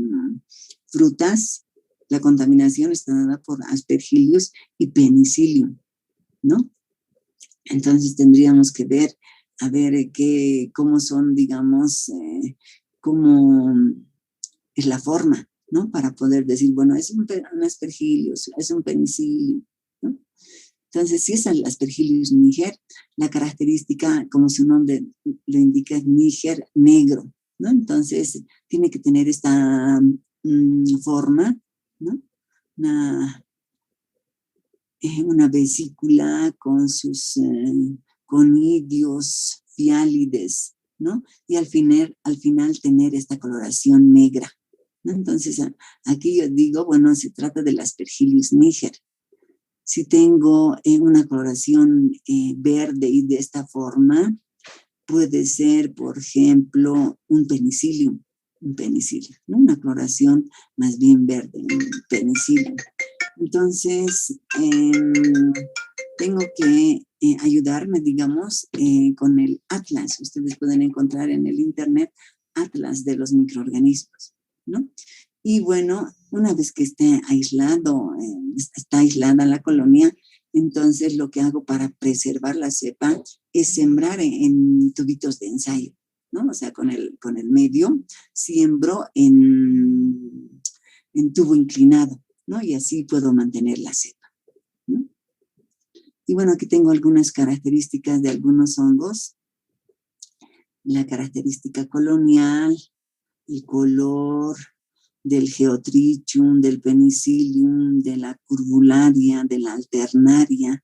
frutas, la contaminación está dada por Aspergillus y Penicillium, ¿no? Entonces tendríamos que ver, a ver cómo son, digamos, cómo es la forma, ¿no? Para poder decir, bueno, es un Aspergillus, es un Penicillium, ¿no? Entonces, si es el Aspergillus niger, la característica, como su nombre lo indica, es níger negro, ¿no? Entonces, tiene que tener esta forma, ¿no? Una vesícula con sus conidios fiálides, ¿no? Y al final tener esta coloración negra, ¿no? Entonces, aquí yo digo, bueno, se trata del Aspergillus niger. Si tengo una coloración verde y de esta forma, puede ser, por ejemplo, un penicillium, ¿no? Una coloración más bien verde, un penicillium. Entonces, tengo que ayudarme, digamos, con el atlas. Ustedes pueden encontrar en el internet atlas de los microorganismos, ¿no? Y bueno, una vez que está aislada la colonia, entonces lo que hago para preservar la cepa es sembrar en tubitos de ensayo, ¿no? O sea, con el medio siembro en tubo inclinado, ¿no? Y así puedo mantener la cepa, ¿no? Y bueno, aquí tengo algunas características de algunos hongos. La característica colonial, el color, del Geotrichum, del Penicillium, de la Curvularia, de la Alternaria.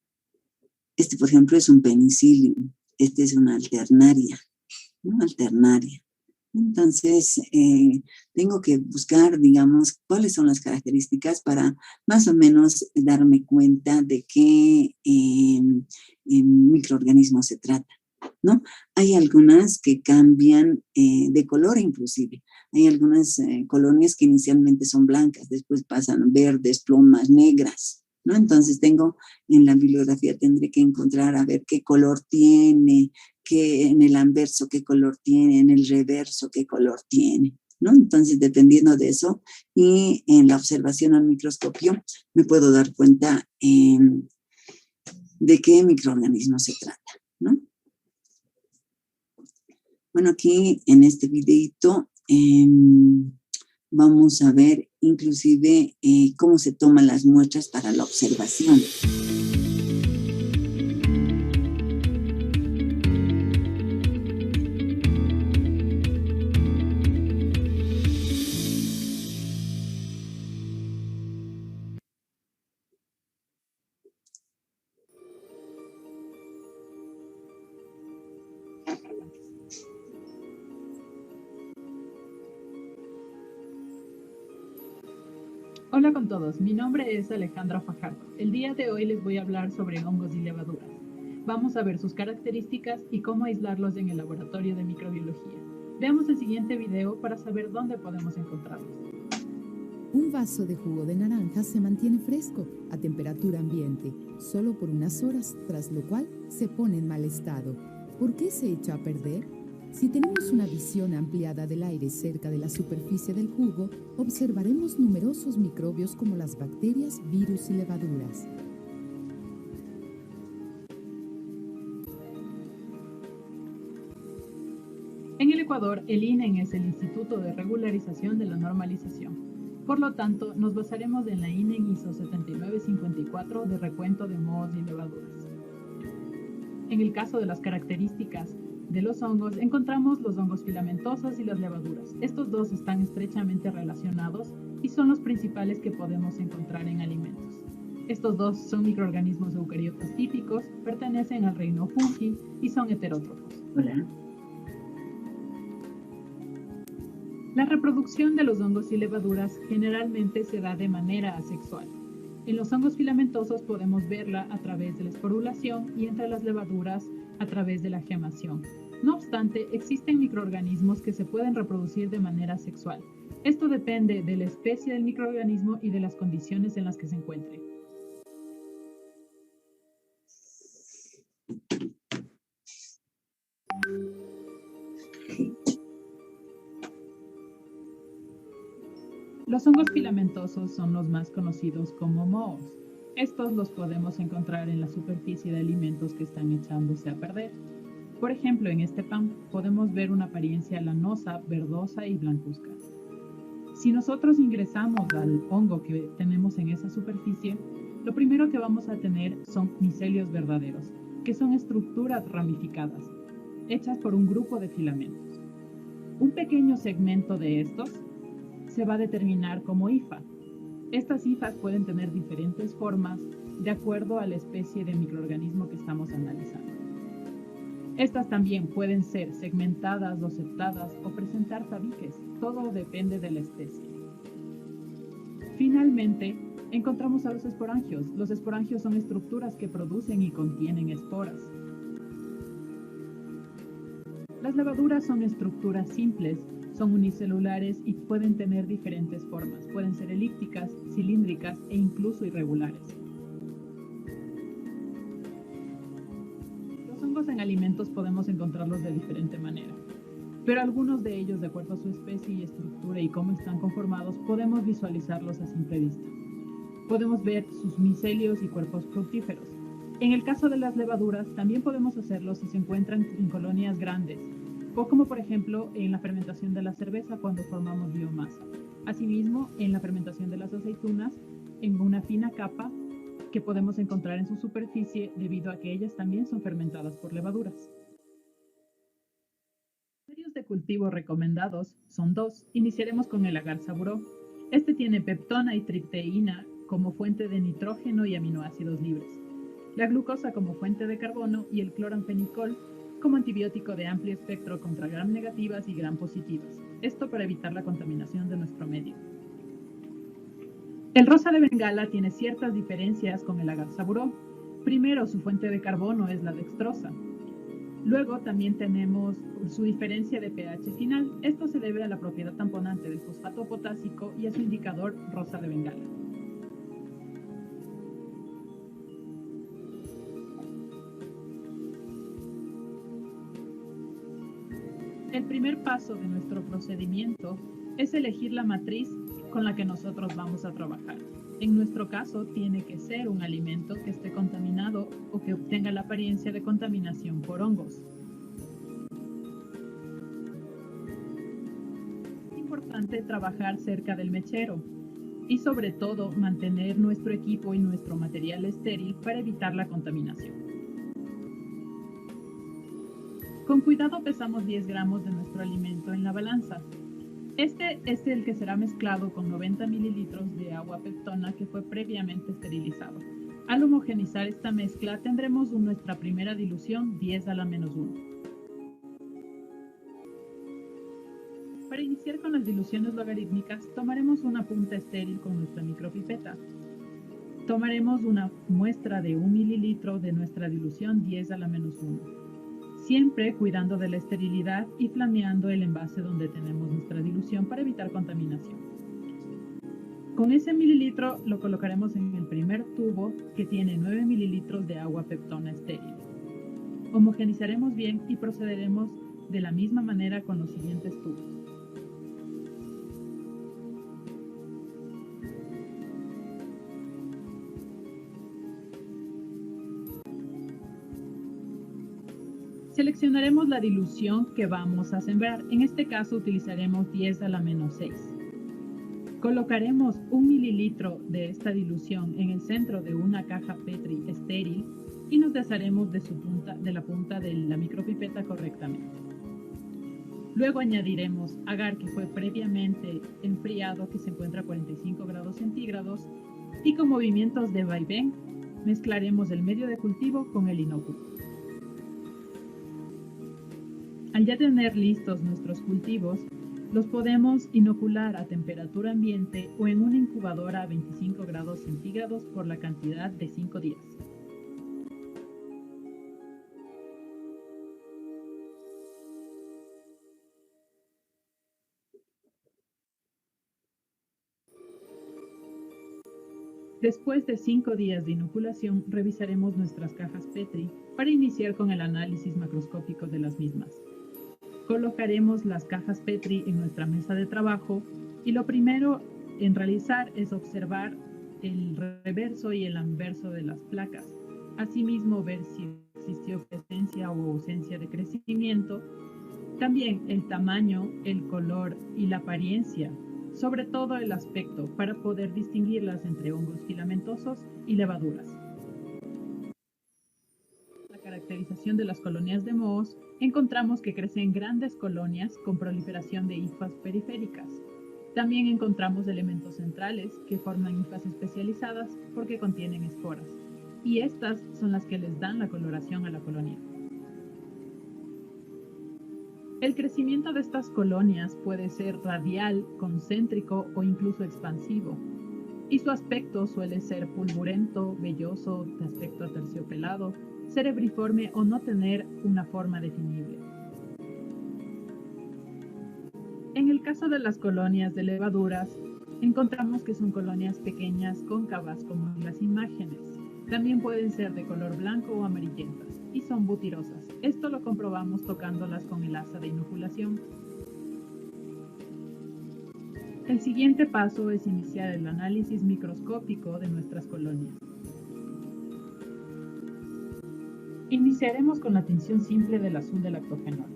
Este, por ejemplo, es un Penicillium. Este es una Alternaria, ¿no? Alternaria. Entonces, tengo que buscar, digamos, cuáles son las características para más o menos darme cuenta de qué microorganismo se trata, ¿no? Hay algunas que cambian de color inclusive. Hay algunas colonias que inicialmente son blancas, después pasan verdes, plumas negras, ¿no? Entonces en la bibliografía tendré que encontrar a ver qué color tiene, en el anverso qué color tiene, en el reverso qué color tiene, ¿no? Entonces, dependiendo de eso y en la observación al microscopio, me puedo dar cuenta de qué microorganismo se trata, ¿no? Bueno, aquí en este videito vamos a ver inclusive cómo se toman las muestras para la observación. Hola con todos, mi nombre es Alejandra Fajardo. El día de hoy les voy a hablar sobre hongos y levaduras. Vamos a ver sus características y cómo aislarlos en el laboratorio de microbiología. Veamos el siguiente video para saber dónde podemos encontrarlos. Un vaso de jugo de naranja se mantiene fresco a temperatura ambiente, solo por unas horas, tras lo cual se pone en mal estado. ¿Por qué se echa a perder? Si tenemos una visión ampliada del aire cerca de la superficie del jugo, observaremos numerosos microbios como las bacterias, virus y levaduras. En el Ecuador, el INEN es el Instituto de Regularización de la Normalización. Por lo tanto, nos basaremos en la INEN ISO 7954 de recuento de mohos y levaduras. En el caso de las características, de los hongos encontramos los hongos filamentosos y las levaduras. Estos dos están estrechamente relacionados y son los principales que podemos encontrar en alimentos. Estos dos son microorganismos eucariotas típicos, pertenecen al reino fungi y son heterótrofos. Hola. La reproducción de los hongos y levaduras generalmente se da de manera asexual. En los hongos filamentosos podemos verla a través de la esporulación y entre las levaduras a través de la gemación. No obstante, existen microorganismos que se pueden reproducir de manera sexual. Esto depende de la especie del microorganismo y de las condiciones en las que se encuentre. Los hongos filamentosos son los más conocidos como mohos. Estos los podemos encontrar en la superficie de alimentos que están echándose a perder. Por ejemplo, en este pan podemos ver una apariencia lanosa, verdosa y blancuzca. Si nosotros ingresamos al hongo que tenemos en esa superficie, lo primero que vamos a tener son micelios verdaderos, que son estructuras ramificadas, hechas por un grupo de filamentos. Un pequeño segmento de estos se va a determinar como hifa. Estas hifas pueden tener diferentes formas de acuerdo a la especie de microorganismo que estamos analizando. Estas también pueden ser segmentadas o septadas o presentar tabiques. Todo depende de la especie. Finalmente, encontramos a los esporangios. Los esporangios son estructuras que producen y contienen esporas. Las levaduras son estructuras simples, son unicelulares y pueden tener diferentes formas. Pueden ser elípticas, cilíndricas e incluso irregulares. Los hongos en alimentos podemos encontrarlos de diferente manera, pero algunos de ellos, de acuerdo a su especie y estructura y cómo están conformados, podemos visualizarlos a simple vista. Podemos ver sus micelios y cuerpos fructíferos. En el caso de las levaduras, también podemos hacerlo si se encuentran en colonias grandes, o como por ejemplo en la fermentación de la cerveza cuando formamos biomasa. Asimismo, en la fermentación de las aceitunas, en una fina capa que podemos encontrar en su superficie debido a que ellas también son fermentadas por levaduras. Los medios de cultivo recomendados son dos. Iniciaremos con el agar saburó. Este tiene peptona y tripteína como fuente de nitrógeno y aminoácidos libres, la glucosa como fuente de carbono y el cloranfenicol como antibiótico de amplio espectro contra gram negativas y gram positivas. Esto para evitar la contaminación de nuestro medio. El rosa de Bengala tiene ciertas diferencias con el agar saburó. Primero, su fuente de carbono es la dextrosa. Luego también tenemos su diferencia de pH final. Esto se debe a la propiedad tamponante del fosfato potásico y a su indicador rosa de Bengala. El primer paso de nuestro procedimiento es elegir la matriz con la que nosotros vamos a trabajar. En nuestro caso, tiene que ser un alimento que esté contaminado o que obtenga la apariencia de contaminación por hongos. Es importante trabajar cerca del mechero y sobre todo mantener nuestro equipo y nuestro material estéril para evitar la contaminación. Con cuidado pesamos 10 gramos de nuestro alimento en la balanza. Este es el que será mezclado con 90 mililitros de agua peptona que fue previamente esterilizado. Al homogenizar esta mezcla tendremos nuestra primera dilución 10 a la menos 1. Para iniciar con las diluciones logarítmicas tomaremos una punta estéril con nuestra micropipeta. Tomaremos una muestra de 1 mililitro de nuestra dilución 10 a la menos 1. Siempre cuidando de la esterilidad y flameando el envase donde tenemos nuestra dilución para evitar contaminación. Con ese mililitro lo colocaremos en el primer tubo que tiene 9 mililitros de agua peptona estéril. Homogenizaremos bien y procederemos de la misma manera con los siguientes tubos. Seleccionaremos la dilución que vamos a sembrar. En este caso utilizaremos 10 a la menos 6. Colocaremos 1 mililitro de esta dilución en el centro de una caja Petri estéril y nos desharemos de la punta de la micropipeta correctamente. Luego añadiremos agar que fue previamente enfriado, que se encuentra a 45 grados centígrados, y con movimientos de vaivén mezclaremos el medio de cultivo con el inóculo. Al ya tener listos nuestros cultivos, los podemos inocular a temperatura ambiente o en una incubadora a 25 grados centígrados por la cantidad de 5 días. Después de 5 días de inoculación, revisaremos nuestras cajas Petri para iniciar con el análisis macroscópico de las mismas. Colocaremos las cajas Petri en nuestra mesa de trabajo y lo primero en realizar es observar el reverso y el anverso de las placas. Asimismo, ver si existió presencia o ausencia de crecimiento. También el tamaño, el color y la apariencia, sobre todo el aspecto, para poder distinguirlas entre hongos filamentosos y levaduras. La caracterización de las colonias de mohos, encontramos que crecen grandes colonias con proliferación de hifas periféricas. También encontramos elementos centrales que forman hifas especializadas porque contienen esporas, y estas son las que les dan la coloración a la colonia. El crecimiento de estas colonias puede ser radial, concéntrico o incluso expansivo, y su aspecto suele ser pulburento, velloso, de aspecto aterciopelado, cerebriforme o no tener una forma definible. En el caso de las colonias de levaduras, encontramos que son colonias pequeñas, cóncavas, como en las imágenes. También pueden ser de color blanco o amarillentas y son butirosas. Esto lo comprobamos tocándolas con el asa de inoculación. El siguiente paso es iniciar el análisis microscópico de nuestras colonias. Iniciaremos con la tinción simple del azul del lactofenol.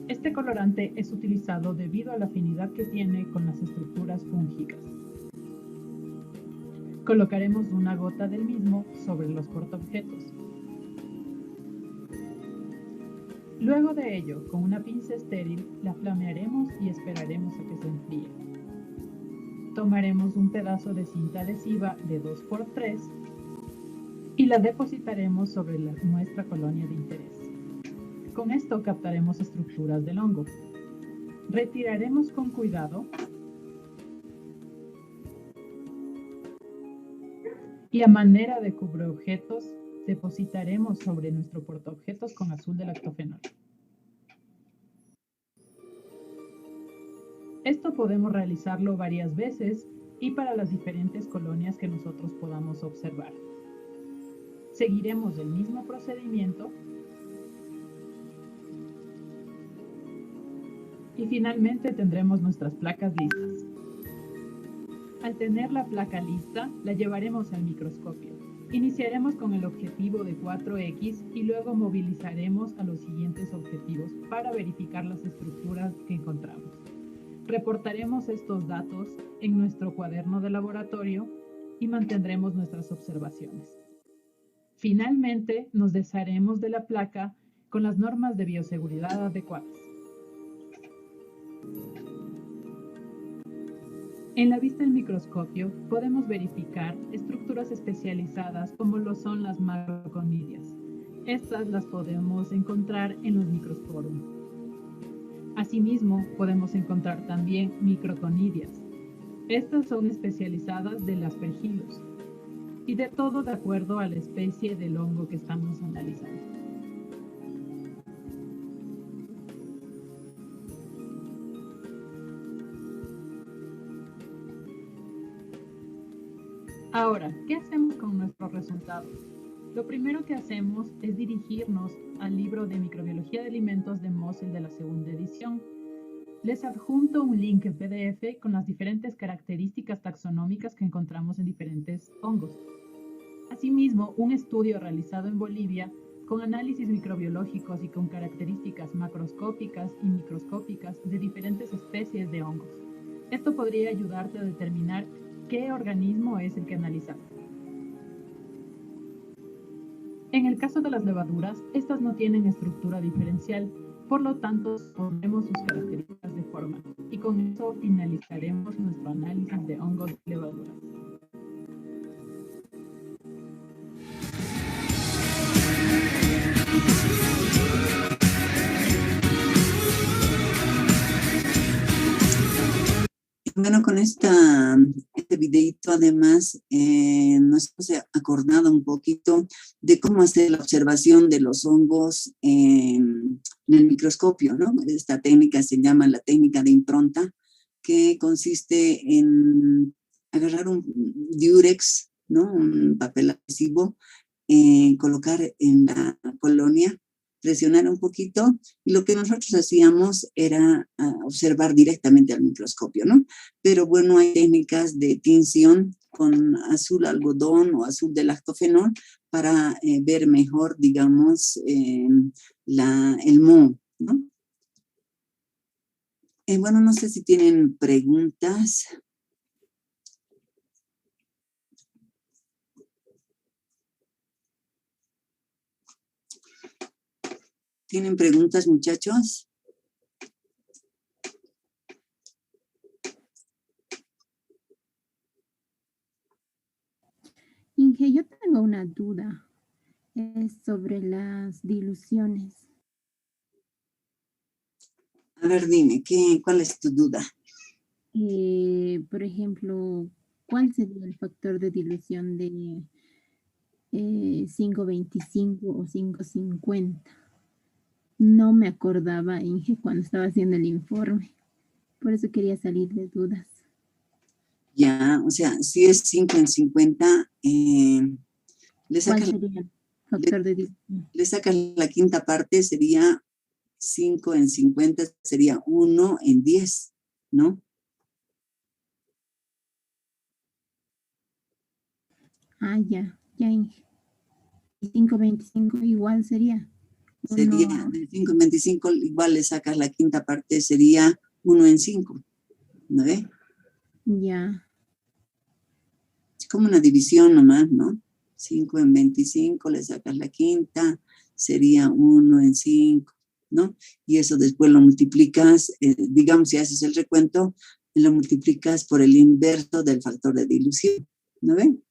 Este colorante es utilizado debido a la afinidad que tiene con las estructuras fúngicas. Colocaremos una gota del mismo sobre los portaobjetos. Luego de ello, con una pinza estéril, la flamearemos y esperaremos a que se enfríe. Tomaremos un pedazo de cinta adhesiva de 2×3 y la depositaremos sobre nuestra colonia de interés. Con esto captaremos estructuras del hongo. Retiraremos con cuidado y a manera de cubreobjetos depositaremos sobre nuestro portaobjetos con azul de lactofenol. Esto podemos realizarlo varias veces y para las diferentes colonias que nosotros podamos observar. Seguiremos el mismo procedimiento y finalmente tendremos nuestras placas listas. Al tener la placa lista, la llevaremos al microscopio. Iniciaremos con el objetivo de 4X y luego movilizaremos a los siguientes objetivos para verificar las estructuras que encontramos. Reportaremos estos datos en nuestro cuaderno de laboratorio y mantendremos nuestras observaciones. Finalmente, nos desharemos de la placa con las normas de bioseguridad adecuadas. En la vista del microscopio podemos verificar estructuras especializadas como lo son las macroconidias. Estas las podemos encontrar en los microsporum. Asimismo, podemos encontrar también microconidias. Estas son especializadas del aspergillus y de todo de acuerdo a la especie del hongo que estamos analizando. Ahora, ¿qué hacemos con nuestros resultados? Lo primero que hacemos es dirigirnos al libro de microbiología de alimentos de Mosel de la segunda edición. Les adjunto un link en PDF con las diferentes características taxonómicas que encontramos en diferentes hongos. Asimismo, un estudio realizado en Bolivia con análisis microbiológicos y con características macroscópicas y microscópicas de diferentes especies de hongos. Esto podría ayudarte a determinar qué organismo es el que analizamos. En el caso de las levaduras, estas no tienen estructura diferencial, por lo tanto, ponemos sus características de forma, y con eso finalizaremos nuestro análisis de hongos y levaduras. Bueno, con este videito además nos hemos acordado un poquito de cómo hacer la observación de los hongos en el microscopio, ¿no? Esta técnica se llama la técnica de impronta, que consiste en agarrar un diurex, ¿no? Un papel adhesivo, colocar en la colonia, presionar un poquito, y lo que nosotros hacíamos era observar directamente al microscopio, ¿no? Pero bueno, hay técnicas de tinción con azul algodón o azul de lactofenol para ver mejor, digamos, el moho, ¿no? Bueno, no sé si tienen preguntas. ¿Tienen preguntas, muchachos? Inge, yo tengo una duda. Es sobre las diluciones. A ver, dime, ¿cuál es tu duda? Por ejemplo, ¿cuál sería el factor de dilución de 525 o 550? No me acordaba, Inge, cuando estaba haciendo el informe. Por eso quería salir de dudas. Ya, o sea, si es 5 en 50, le sacas la quinta parte, sería 5 en 50, sería 1 en 10, ¿no? Ah, ya, Inge. Y 525 igual sería. Sería de 5 en 25, igual le sacas la quinta parte, sería 1 en 5, ¿no ve? Ya. Es como una división nomás, ¿no? 5 en 25, le sacas la quinta, sería 1 en 5, ¿no? Y eso después lo multiplicas, digamos, si haces el recuento, lo multiplicas por el inverso del factor de dilución, ¿no ven?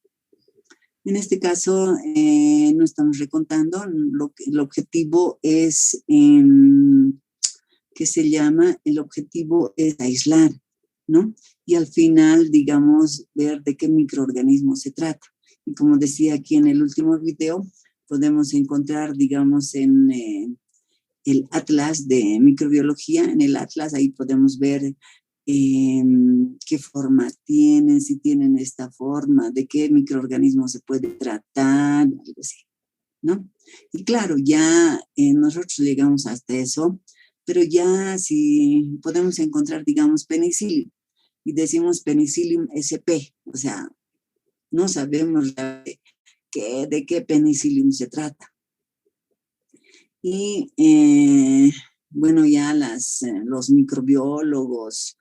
En este caso, no estamos recontando, el objetivo es, ¿qué se llama? El objetivo es aislar, ¿no? Y al final, digamos, ver de qué microorganismo se trata. Y como decía aquí en el último video, podemos encontrar, digamos, en el Atlas de Microbiología, en el Atlas ahí podemos ver qué forma tienen, si tienen esta forma, de qué microorganismo se puede tratar, algo así, ¿no? Y claro, ya nosotros llegamos hasta eso, pero ya si podemos encontrar, digamos, penicillium, y decimos Penicillium sp, o sea, no sabemos de qué penicillium se trata. Y bueno, ya los microbiólogos,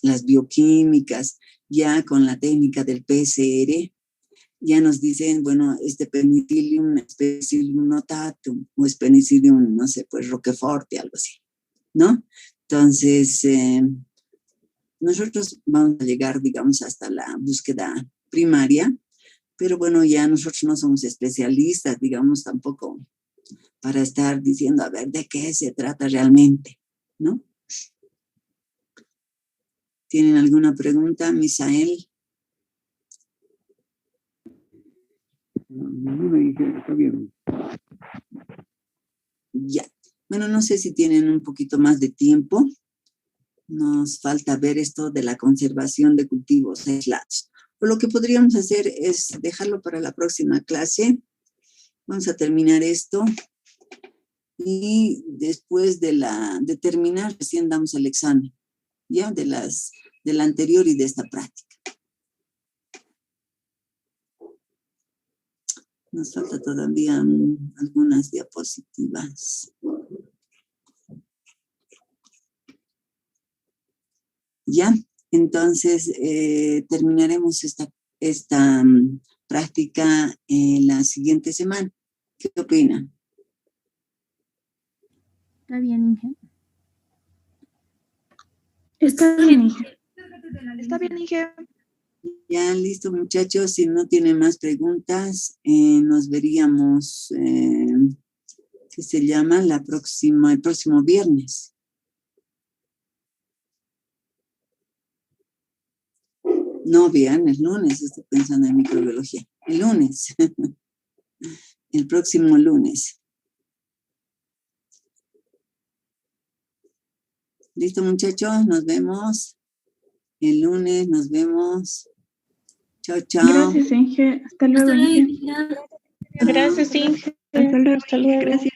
las bioquímicas, ya con la técnica del PCR, ya nos dicen, bueno, este Penicillium es Penicillium notatum, o es Penicillium, no sé, pues Roquefort, algo así, ¿no? Entonces, nosotros vamos a llegar, digamos, hasta la búsqueda primaria, pero bueno, ya nosotros no somos especialistas, digamos, tampoco para estar diciendo, a ver, ¿de qué se trata realmente? ¿No? ¿Tienen alguna pregunta, Misael? Está bien. Ya. Bueno, no sé si tienen un poquito más de tiempo. Nos falta ver esto de la conservación de cultivos aislados. Pero lo que podríamos hacer es dejarlo para la próxima clase. Vamos a terminar esto. Y después de terminar, recién damos el examen, ¿ya? De la anterior y de esta práctica. Nos falta todavía algunas diapositivas. Ya, entonces terminaremos esta práctica la siguiente semana. ¿Qué opina? Está bien, Inge. Está bien, Inge. Está bien, Inge. Ya, listo, muchachos. Si no tienen más preguntas, nos veríamos, ¿qué se llama? El próximo viernes. No, viernes, lunes, estoy pensando en microbiología. El lunes. El próximo lunes. Listo, muchachos, nos vemos. El lunes nos vemos. Chao, chao. Gracias, Inge. Hasta luego, Inge. Gracias, Inge. Hasta luego. Gracias.